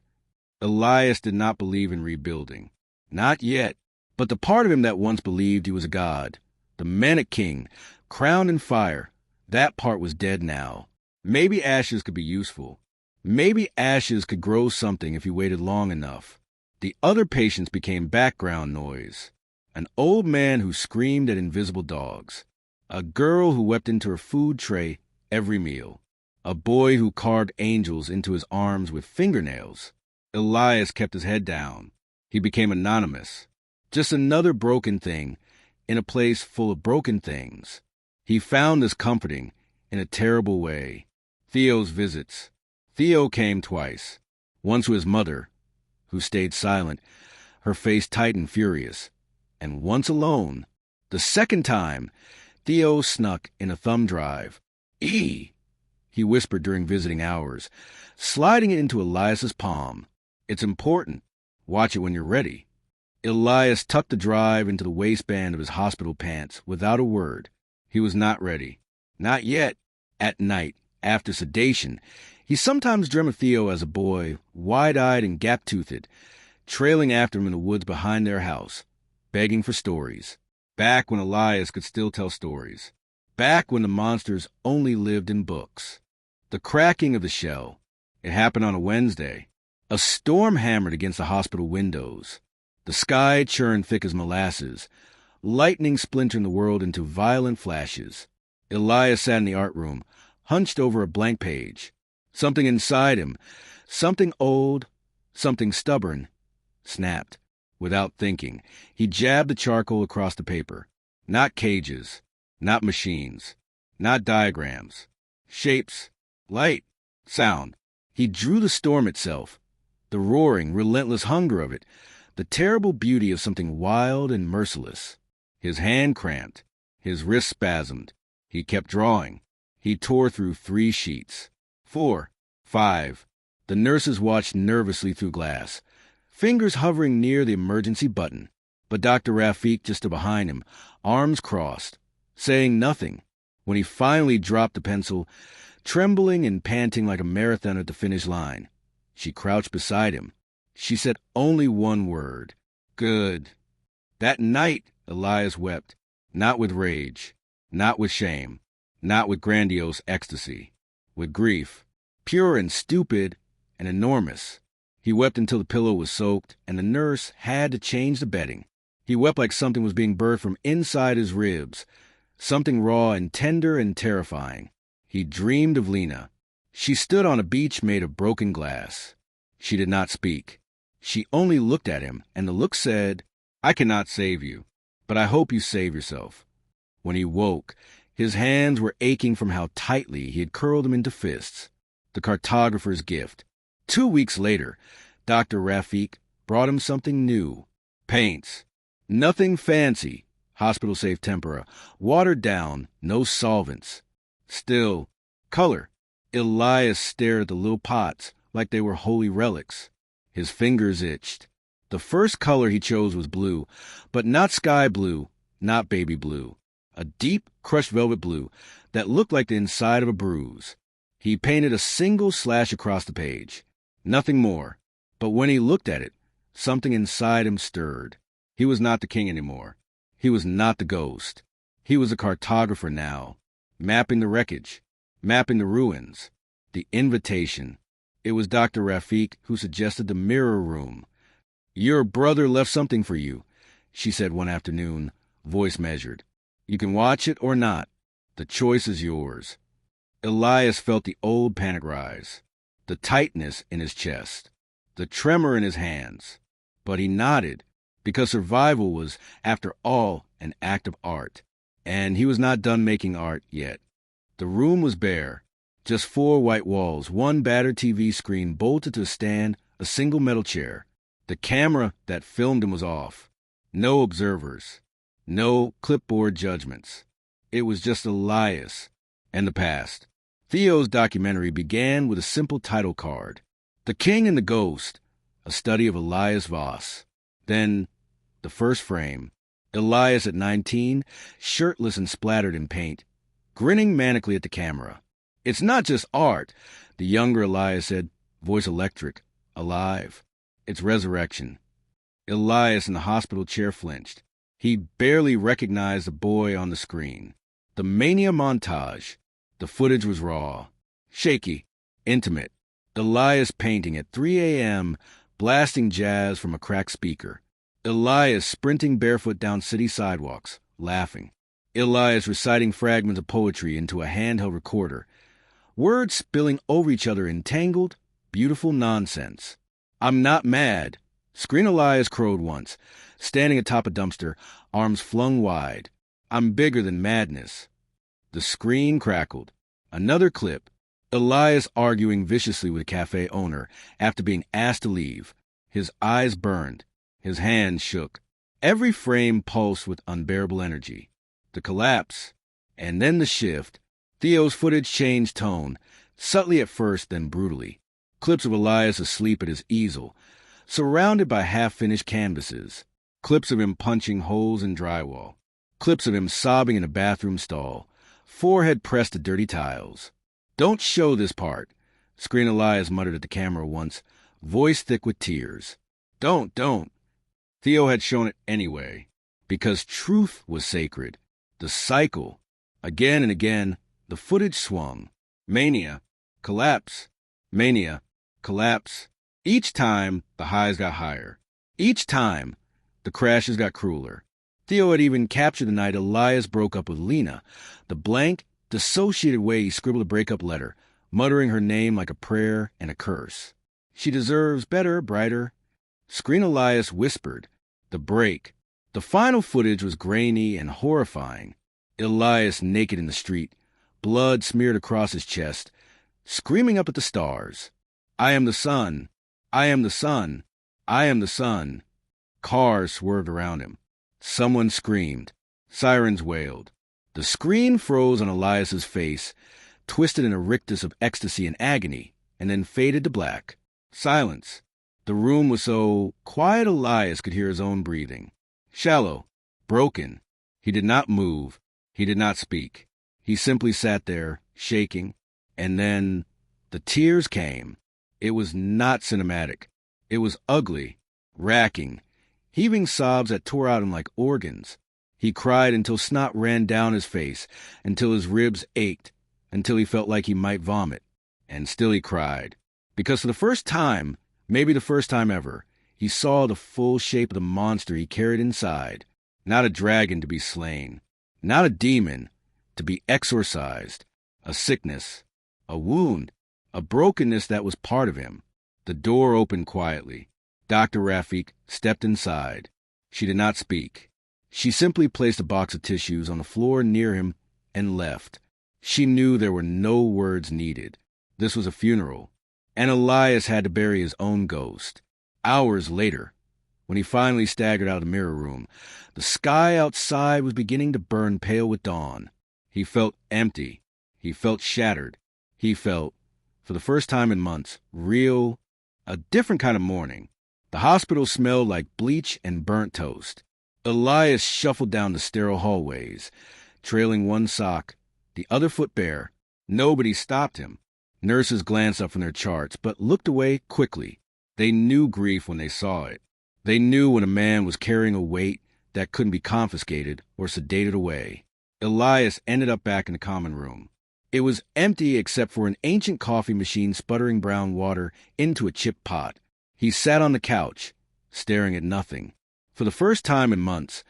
Elias did not believe in rebuilding. Not yet. But the part of him that once believed he was a god, the manic king, crowned in fire, that part was dead now. Maybe ashes could be useful. Maybe ashes could grow something if he waited long enough. The other patients became background noise. An old man who screamed at invisible dogs. A girl who wept into her food tray every meal. A boy who carved angels into his arms with fingernails. Elias kept his head down. He became anonymous. Just another broken thing in a place full of broken things. He found this comforting in a terrible way. Theo's visits. Theo came twice. Once with his mother, who stayed silent, her face tight and furious. And once alone. The second time, Theo snuck in a thumb drive. "E!" he whispered during visiting hours, sliding it into Elias's palm. "It's important. Watch it when you're ready." Elias tucked the drive into the waistband of his hospital pants without a word. He was not ready. Not yet. At night, after sedation, he sometimes dreamt of Theo as a boy, wide-eyed and gap-toothed, trailing after him in the woods behind their house, begging for stories. Back when Elias could still tell stories. Back when the monsters only lived in books. The cracking of the shell. It happened on a Wednesday. A storm hammered against the hospital windows. The sky churned thick as molasses, lightning splintering the world into violent flashes. Elias sat in the art room, hunched over a blank page. Something inside him, something old, something stubborn, snapped. Without thinking, he jabbed the charcoal across the paper. Not cages, not machines, not diagrams. Shapes, light, sound. He drew the storm itself, the roaring, relentless hunger of it, the terrible beauty of something wild and merciless. His hand cramped, his wrist spasmed. He kept drawing. He tore through 3 sheets. 4, 5. The nurses watched nervously through glass, fingers hovering near the emergency button. But Dr. Rafik just stood behind him, arms crossed, saying nothing. When he finally dropped the pencil, trembling and panting like a marathoner at the finish line, she crouched beside him. She said only one word. "Good." That night, Elias wept, not with rage, not with shame, not with grandiose ecstasy, with grief, pure and stupid and enormous. He wept until the pillow was soaked and the nurse had to change the bedding. He wept like something was being birthed from inside his ribs, something raw and tender and terrifying. He dreamed of Lena. She stood on a beach made of broken glass. She did not speak. She only looked at him, and the look said, "I cannot save you, but I hope you save yourself." When he woke, his hands were aching from how tightly he had curled them into fists. The cartographer's gift. 2 weeks later, Dr. Rafik brought him something new. Paints. Nothing fancy. Hospital-safe tempera. Watered down. No solvents. Still, color. Elias stared at the little pots like they were holy relics. His fingers itched. The first color he chose was blue, but not sky blue, not baby blue. A deep, crushed velvet blue that looked like the inside of a bruise. He painted a single slash across the page. Nothing more. But when he looked at it, something inside him stirred. He was not the king anymore. He was not the ghost. He was a cartographer now, mapping the wreckage, mapping the ruins, the invitation. It was Dr. Rafik who suggested the mirror room. "Your brother left something for you," she said one afternoon, voice measured. "You can watch it or not. The choice is yours." Elias felt the old panic rise, the tightness in his chest, the tremor in his hands. But he nodded, because survival was, after all, an act of art. And he was not done making art yet. The room was bare. Just 4 white walls, 1 battered TV screen bolted to a stand, a single metal chair. The camera that filmed him was off. No observers. No clipboard judgments. It was just Elias and the past. Theo's documentary began with a simple title card. The King and the Ghost, a study of Elias Voss. Then The first frame. Elias at 19, shirtless and splattered in paint, grinning manically at the camera. It's not just art, the younger Elias said, voice electric, alive. It's resurrection. Elias in the hospital chair flinched. He barely recognized the boy on the screen. The mania montage. The footage was raw, shaky, intimate. Elias painting at 3 a.m., blasting jazz from a cracked speaker. Elias sprinting barefoot down city sidewalks, laughing. Elias reciting fragments of poetry into a handheld recorder. Words spilling over each other in tangled, beautiful nonsense. I'm not mad. Screen Elias crowed once, standing atop a dumpster, arms flung wide. I'm bigger than madness. The screen crackled. Another clip. Elias arguing viciously with a cafe owner after being asked to leave. His eyes burned. His hands shook. Every frame pulsed with unbearable energy. The collapse. And then the shift. Theo's footage changed tone, subtly at first, then brutally. Clips of Elias asleep at his easel, surrounded by half-finished canvases. Clips of him punching holes in drywall. Clips of him sobbing in a bathroom stall, forehead pressed to dirty tiles. Don't show this part, Screen Elias muttered at the camera once, voice thick with tears. Don't. Theo had shown it anyway, because truth was sacred. The cycle. Again and again, the footage swung. Mania. Collapse. Mania. Collapse. Each time, the highs got higher. Each time, the crashes got crueler. Theo had even captured the night Elias broke up with Lena, the blank, dissociated way he scribbled a breakup letter, muttering her name like a prayer and a curse. She deserves better, brighter. Screen Elias whispered. The break. The final footage was grainy and horrifying. Elias naked in the street, blood smeared across his chest, screaming up at the stars. I am the sun. I am the sun. I am the sun. Cars swerved around him. Someone screamed. Sirens wailed. The screen froze on Elias's face, twisted in a rictus of ecstasy and agony, and then faded to black. Silence. The room was so quiet Elias could hear his own breathing. Shallow. Broken. He did not move. He did not speak. He simply sat there, shaking, and then the tears came. It was not cinematic. It was ugly, racking, heaving sobs that tore out him like organs. He cried until snot ran down his face, until his ribs ached, until he felt like he might vomit. And still he cried. Because for the first time, maybe the first time ever, he saw the full shape of the monster he carried inside. Not a dragon to be slain. Not a demon to be exorcised. A sickness. A wound. A brokenness that was part of him. The door opened quietly. Dr. Rafik stepped inside. She did not speak. She simply placed a box of tissues on the floor near him and left. She knew there were no words needed. This was a funeral, and Elias had to bury his own ghost. Hours later, when he finally staggered out of the mirror room, the sky outside was beginning to burn pale with dawn. He felt empty. He felt shattered. He felt, for the first time in months, real, a different kind of mourning. The hospital smelled like bleach and burnt toast. Elias shuffled down the sterile hallways, trailing one sock, the other foot bare. Nobody stopped him. Nurses glanced up from their charts, but looked away quickly. They knew grief when they saw it. They knew when a man was carrying a weight that couldn't be confiscated or sedated away. Elias ended up back in the common room. It was empty except for an ancient coffee machine sputtering brown water into a chipped pot. He sat on the couch, staring at nothing. For the first time in months,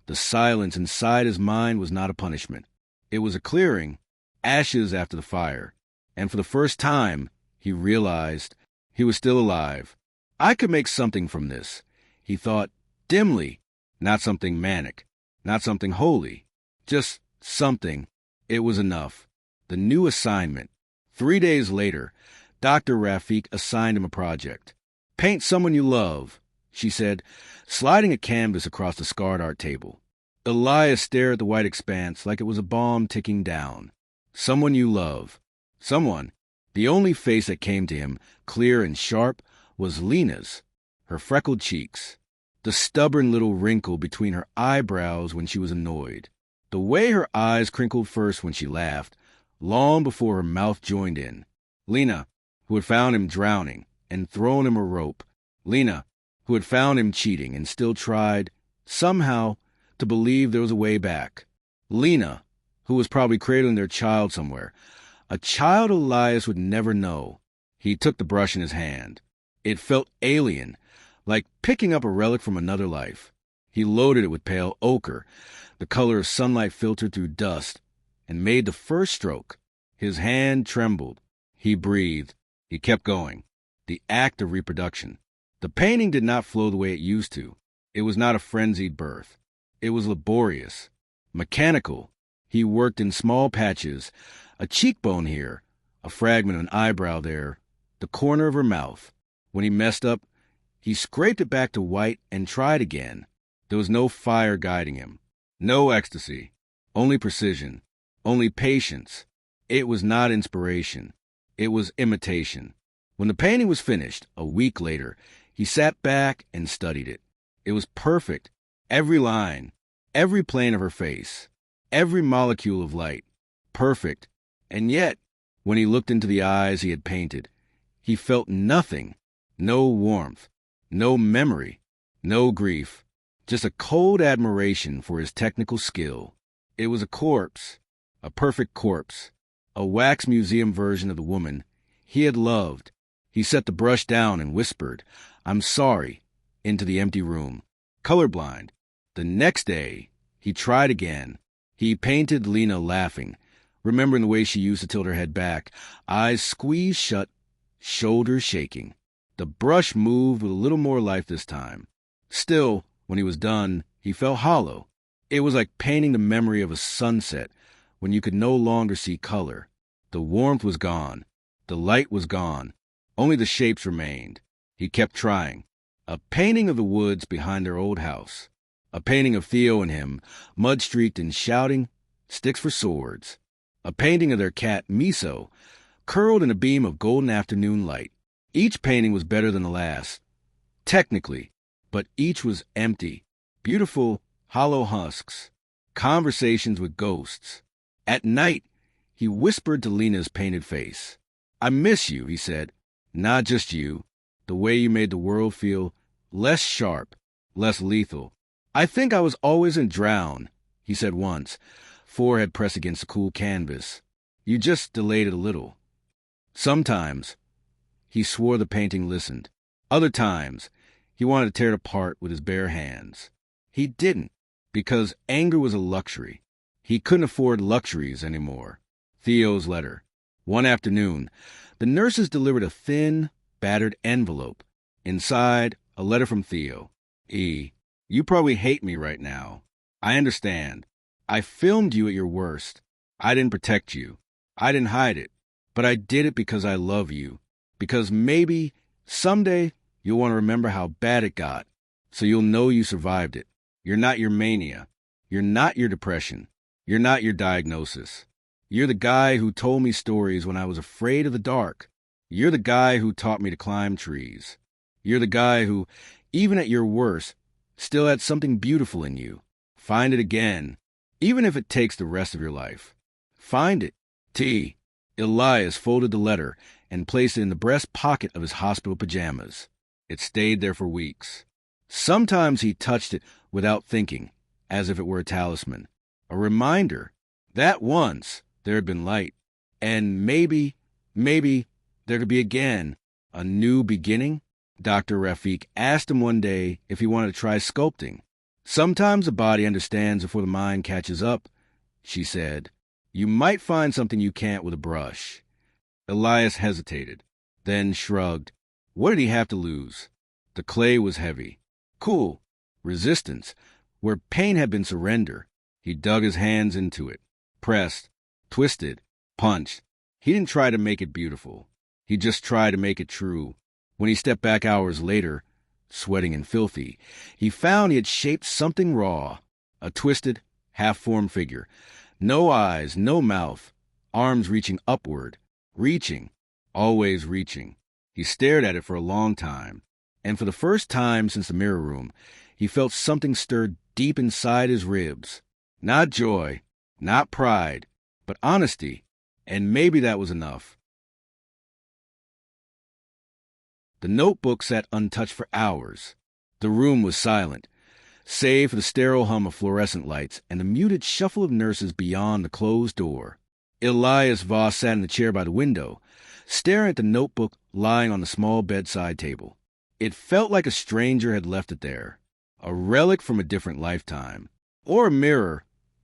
the silence inside his mind was not a punishment. It was a clearing, ashes after the fire. And for the first time, he realized he was still alive. I could make something from this, he thought, dimly. Not something manic, not something holy, just something. It was enough. The new assignment. 3 days later, Dr. Rafik assigned him a project. Paint someone you love, she said, sliding a canvas across the scarred art table. Elias stared at the white expanse like it was a bomb ticking down. Someone you love. Someone. The only face that came to him, clear and sharp, was Lena's, her freckled cheeks. the stubborn little wrinkle between her eyebrows when she was annoyed, the way her eyes crinkled first when she laughed, long before her mouth joined in. Lena, who had found him drowning and thrown him a rope. Lena, who had found him cheating and still tried, somehow, to believe there was a way back. Lena, who was probably cradling their child somewhere. A child Elias would never know. He took the brush in his hand. It felt alien, like picking up a relic from another life. He loaded it with pale ochre, the color of sunlight filtered through dust, and made the first stroke. His hand trembled. He breathed. He kept going. The act of reproduction. The painting did not flow the way it used to. It was not a frenzied birth. It was laborious, mechanical. He worked in small patches, a cheekbone here, a fragment of an eyebrow there, the corner of her mouth. When he messed up, he scraped it back to white and tried again. There was no fire guiding him, no ecstasy, only precision, only patience. It was not inspiration. It was imitation. When the painting was finished, a week later, he sat back and studied it. It was perfect. Every line, every plane of her face, every molecule of light. Perfect. And yet, when he looked into the eyes he had painted, he felt nothing. No warmth, no memory, no grief. Just a cold admiration for his technical skill. It was a corpse, a perfect corpse, a wax museum version of the woman he had loved. He set the brush down and whispered, "I'm sorry," into the empty room. Colorblind. The next day, he tried again. He painted Lena laughing, remembering the way she used to tilt her head back, eyes squeezed shut, shoulders shaking. The brush moved with a little more life this time. Still, when he was done, he felt hollow. It was like painting the memory of a sunset when you could no longer see color. The warmth was gone. The light was gone. Only the shapes remained. He kept trying. A painting of the woods behind their old house. A painting of Theo and him, mud-streaked and shouting, "Sticks for swords." A painting of their cat, Miso, curled in a beam of golden afternoon light. Each painting was better than the last, technically, but each was empty, beautiful, hollow husks, conversations with ghosts. At night, he whispered to Lena's painted face. "I miss you," he said. "Not just you. The way you made the world feel less sharp, less lethal. I think I was always in drown," he said once, forehead pressed against the cool canvas. "You just delayed it a little." Sometimes, he swore the painting listened. Other times, he wanted to tear it apart with his bare hands. He didn't, because anger was a luxury. He couldn't afford luxuries anymore. Theo's letter. One afternoon, the nurses delivered a thin, battered envelope. Inside, a letter from Theo. "E, you probably hate me right now. I understand. I filmed you at your worst. I didn't protect you. I didn't hide it. But I did it because I love you. Because maybe, someday, you'll want to remember how bad it got, so you'll know you survived it. You're not your mania. You're not your depression. You're not your diagnosis. You're the guy who told me stories when I was afraid of the dark. You're the guy who taught me to climb trees. You're the guy who, even at your worst, still had something beautiful in you. Find it again, even if it takes the rest of your life. Find it. T." Elias folded the letter and placed it in the breast pocket of his hospital pajamas. It stayed there for weeks. Sometimes he touched it without thinking, as if it were a talisman, a reminder that once there had been light, and maybe there could be again a new beginning. Dr. Rafik asked him one day if he wanted to try sculpting. "Sometimes the body understands before the mind catches up," she said. "You might find something you can't with a brush." Elias hesitated, then shrugged. What did he have to lose? The clay was heavy. Cool. Resistance. Where pain had been surrender. He dug his hands into it, pressed, twisted, punched. He didn't try to make it beautiful. He just tried to make it true. When he stepped back hours later, sweating and filthy, he found he had shaped something raw, a twisted, half-formed figure. No eyes, no mouth, arms reaching upward, reaching, always reaching. He stared at it for a long time, and for the first time since the mirror room, he felt something stir deep inside his ribs. Not joy, not pride, but honesty, and maybe that was enough. The notebook sat untouched for hours. The room was silent, save for the sterile hum of fluorescent lights and the muted shuffle of nurses beyond the closed door. Elias Voss sat in the chair by the window, staring at the notebook lying on the small bedside table. It felt like a stranger had left it there, a relic from a different lifetime, or a mirror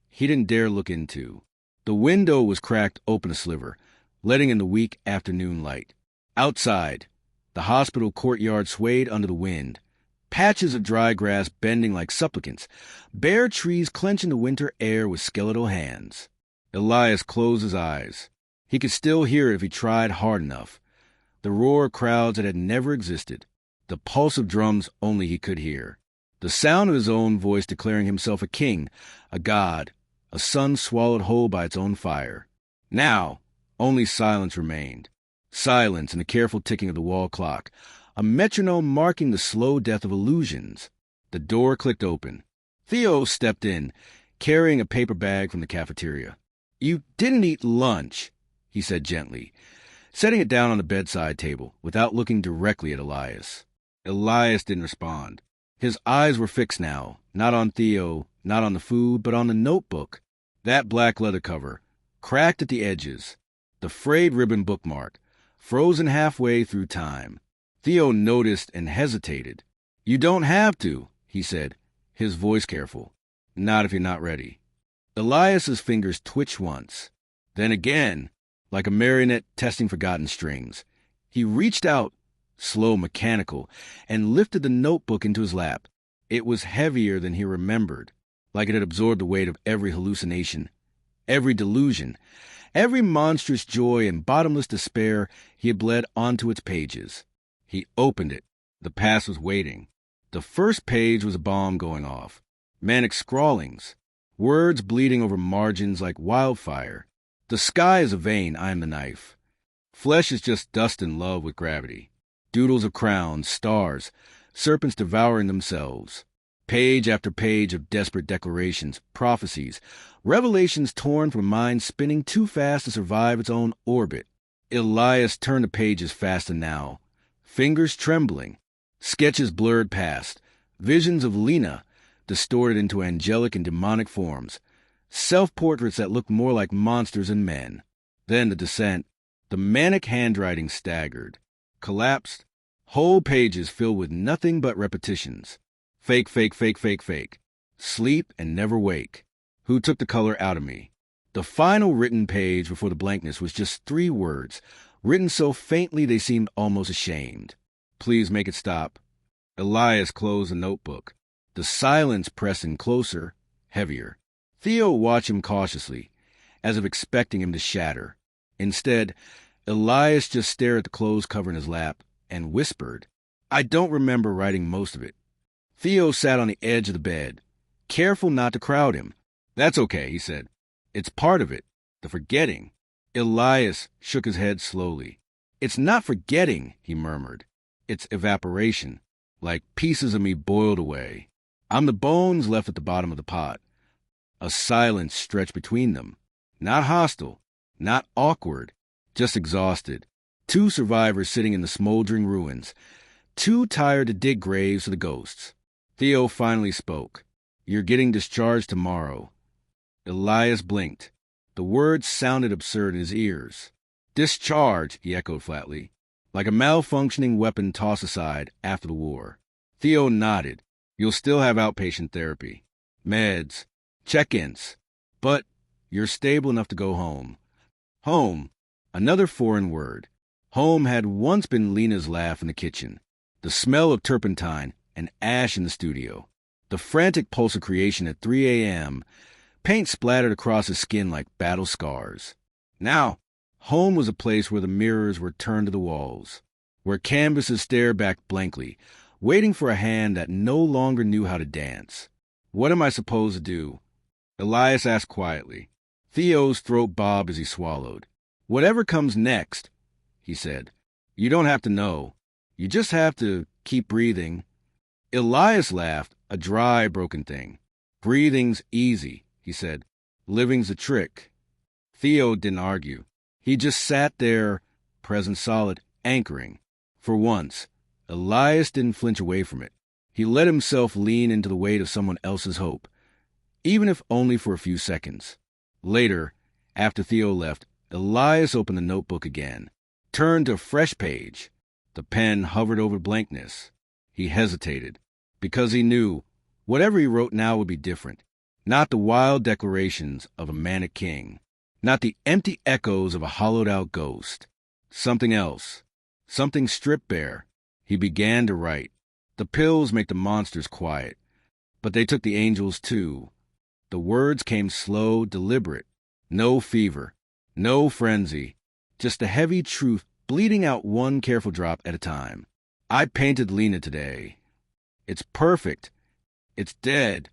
he didn't dare look into. The window was cracked open a sliver, letting in the weak afternoon light. Outside, the hospital courtyard swayed under the wind, patches of dry grass bending like supplicants, bare trees clenching the winter air with skeletal hands. Elias closed his eyes. He could still hear it if he tried hard enough. The roar of crowds that had never existed. The pulse of drums only he could hear. The sound of his own voice declaring himself a king, a god, a sun swallowed whole by its own fire. Now, only silence remained. Silence and the careful ticking of the wall clock, a metronome marking the slow death of illusions. The door clicked open. Theo stepped in, carrying a paper bag from the cafeteria. "You didn't eat lunch," he said gently, setting it down on the bedside table without looking directly at Elias. Elias didn't respond. His eyes were fixed now, not on Theo, not on the food, but on the notebook. That black leather cover, cracked at the edges, the frayed ribbon bookmark, frozen halfway through time. Theo noticed and hesitated. "You don't have to," he said, his voice careful. "Not if you're not ready." Elias's fingers twitched once, then again, like a marionette testing forgotten strings. He reached out, slow, mechanical, and lifted the notebook into his lap. It was heavier than he remembered, like it had absorbed the weight of every hallucination, every delusion, every monstrous joy and bottomless despair he had bled onto its pages. He opened it. The past was waiting. The first page was a bomb going off. Manic scrawlings, words bleeding over margins like wildfire. "The sky is a vein, I am the knife. Flesh is just dust in love with gravity. Doodles of crowns, stars, serpents devouring themselves." Page after page of desperate declarations, prophecies, revelations torn from a mind spinning too fast to survive its own orbit. Elias turned the pages faster now, fingers trembling, sketches blurred past, visions of Lena distorted into angelic and demonic forms, self-portraits that looked more like monsters than men. Then the descent. The manic handwriting staggered, collapsed, whole pages filled with nothing but repetitions. Fake, fake, fake, fake, fake. Sleep and never wake. Who took the color out of me? The final written page before the blankness was just 3 words, written so faintly they seemed almost ashamed. "Please make it stop." Elias closed the notebook. The silence pressing closer, heavier. Theo watched him cautiously, as if expecting him to shatter. Instead, Elias just stared at the closed cover in his lap and whispered, "I don't remember writing most of it." Theo sat on the edge of the bed, careful not to crowd him. "That's okay," he said. "It's part of it, the forgetting." Elias shook his head slowly. "It's not forgetting," he murmured. "It's evaporation, like pieces of me boiled away. I'm the bones left at the bottom of the pot." A silence stretched between them. Not hostile, not awkward, just exhausted. 2 survivors sitting in the smoldering ruins, too tired to dig graves for the ghosts. Theo finally spoke. "You're getting discharged tomorrow." Elias blinked. The words sounded absurd in his ears. "Discharge," he echoed flatly, like a malfunctioning weapon tossed aside after the war. Theo nodded. "You'll still have outpatient therapy, meds, check-ins, but you're stable enough to go home." Home, another foreign word. Home had once been Lena's laugh in the kitchen, the smell of turpentine and ash in the studio, the frantic pulse of creation at 3 a.m., paint splattered across his skin like battle scars. Now, home was a place where the mirrors were turned to the walls, where canvases stared back blankly, waiting for a hand that no longer knew how to dance. "What am I supposed to do?" Elias asked quietly. Theo's throat bobbed as he swallowed. "Whatever comes next," he said. "You don't have to know. You just have to keep breathing." Elias laughed, A dry, broken thing. Breathing's easy, he said. Living's a trick. Theo didn't argue. He just sat there, present solid, anchoring. For once, Elias didn't flinch away from it. He let himself lean into the weight of someone else's hope, even if only for a few seconds. Later, after Theo left, Elias opened the notebook again, turned to a fresh page. The pen hovered over blankness. He hesitated, because he knew whatever he wrote now would be different. Not the wild declarations of a manic king, not the empty echoes of a hollowed-out ghost. Something else, something stripped bare. He began to write. The pills make the monsters quiet, but they took the angels too. The words came slow, deliberate. No fever, no frenzy, just the heavy truth bleeding out one careful drop at a time. I painted Lena today. It's perfect. It's dead.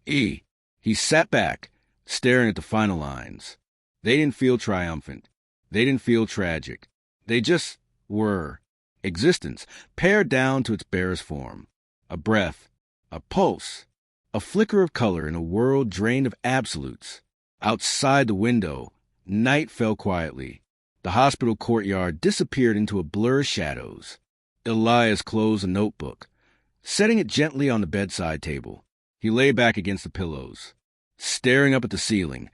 E. He sat back, staring at the final lines. They didn't feel triumphant. They didn't feel tragic. They just were. Existence, pared down to its barest form. A breath, a pulse, a flicker of color in a world drained of absolutes. Outside the window, night fell quietly. The hospital courtyard disappeared into a blur of shadows. Elias closed the notebook, setting it gently on the bedside table. He lay back against the pillows, staring up at the ceiling,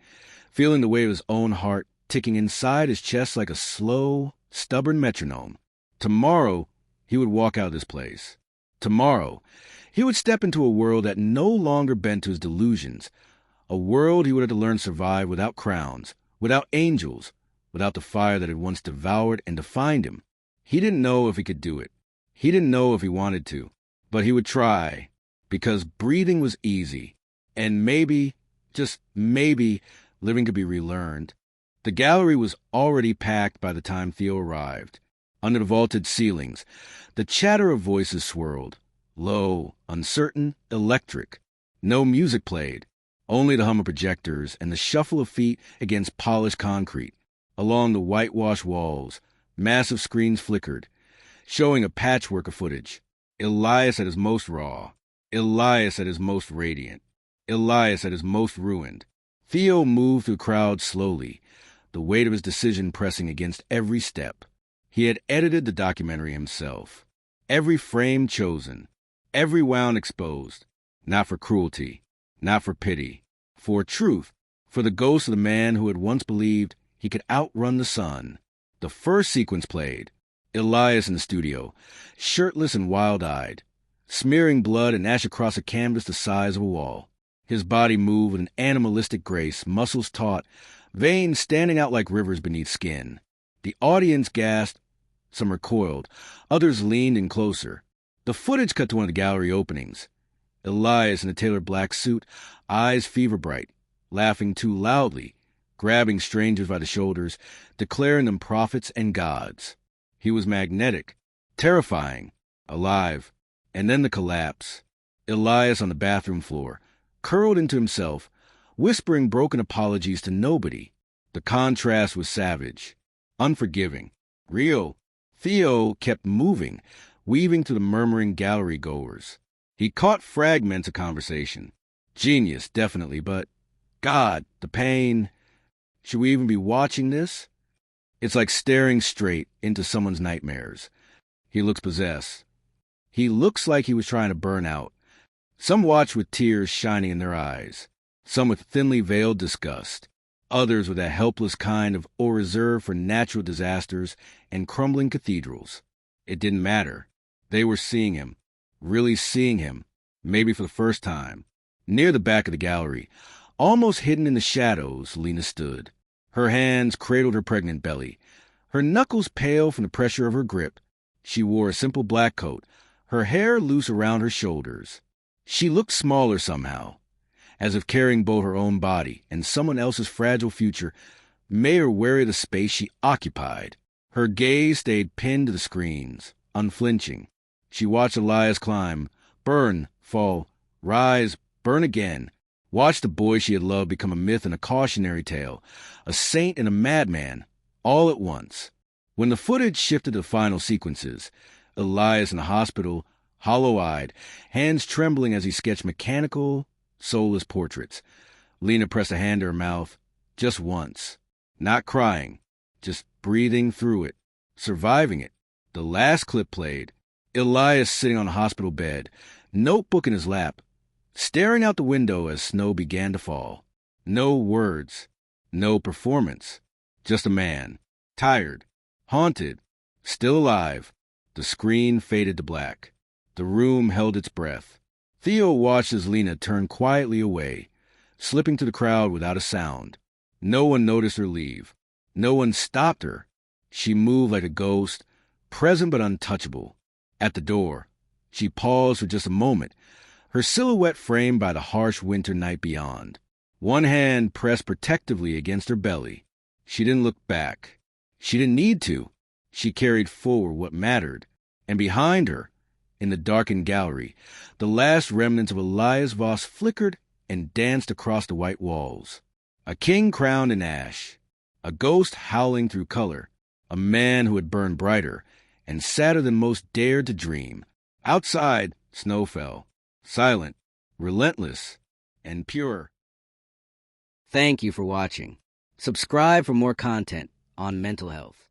feeling the weight of his own heart ticking inside his chest like a slow, stubborn metronome. Tomorrow, he would walk out of this place. Tomorrow, he would step into a world that no longer bent to his delusions, a world he would have to learn to survive without crowns, without angels, without the fire that had once devoured and defined him. He didn't know if he could do it. He didn't know if he wanted to, but he would try, because breathing was easy, and maybe, just maybe, living could be relearned. The gallery was already packed by the time Theo arrived. Under the vaulted ceilings, the chatter of voices swirled, low, uncertain, electric. No music played, only the hum of projectors and the shuffle of feet against polished concrete. Along the whitewashed walls, massive screens flickered, showing a patchwork of footage. Elias at his most raw, Elias at his most radiant, Elias at his most ruined. Theo moved through the crowd slowly, the weight of his decision pressing against every step. He had edited the documentary himself. Every frame chosen, every wound exposed, not for cruelty, not for pity, for truth, for the ghost of the man who had once believed he could outrun the sun. The first sequence played. Elias in the studio, shirtless and wild-eyed, smearing blood and ash across a canvas the size of a wall. His body moved with an animalistic grace, muscles taut, veins standing out like rivers beneath skin. The audience gasped. Some recoiled. Others leaned in closer. The footage cut to one of the gallery openings. Elias in a tailored black suit, eyes fever-bright, laughing too loudly, grabbing strangers by the shoulders, declaring them prophets and gods. He was magnetic, terrifying, alive. And then the collapse. Elias on the bathroom floor, curled into himself, whispering broken apologies to nobody. The contrast was savage, unforgiving, real. Theo kept moving, weaving through the murmuring gallery goers. He caught fragments of conversation. Genius, definitely, but God, the pain. Should we even be watching this? It's like staring straight into someone's nightmares. He looks possessed. He looks like he was trying to burn out. Some watched with tears shining in their eyes, some with thinly veiled disgust, others with that helpless kind of awe reserved for natural disasters and crumbling cathedrals. It didn't matter. They were seeing him, really seeing him, maybe for the first time. Near the back of the gallery, almost hidden in the shadows, Lena stood. Her hands cradled her pregnant belly, her knuckles pale from the pressure of her grip. She wore a simple black coat, her hair loose around her shoulders. She looked smaller somehow, as if carrying both her own body and someone else's fragile future made her wary of the space she occupied. Her gaze stayed pinned to the screens, unflinching. She watched Elias climb, burn, fall, rise, burn again. Watched the boy she had loved become a myth and a cautionary tale, a saint and a madman, all at once. When the footage shifted to the final sequences, Elias in the hospital, hollow-eyed, hands trembling as he sketched mechanical, soulless portraits. Lena pressed a hand to her mouth, just once. Not crying, just breathing through it, surviving it. The last clip played. Elias sitting on a hospital bed, notebook in his lap, staring out the window as snow began to fall. No words, no performance, just a man, tired, haunted, still alive. The screen faded to black. The room held its breath. Theo watched as Lena turned quietly away, slipping through the crowd without a sound. No one noticed her leave. No one stopped her. She moved like a ghost, present but untouchable. At the door, she paused for just a moment, her silhouette framed by the harsh winter night beyond. One hand pressed protectively against her belly. She didn't look back. She didn't need to. She carried forward what mattered. And behind her, in the darkened gallery, the last remnants of Elias Voss flickered and danced across the white walls. A king crowned in ash, a ghost howling through color, a man who had burned brighter and sadder than most dared to dream. Outside, snow fell, silent, relentless, and pure. Thank you for watching. Subscribe for more content on mental health.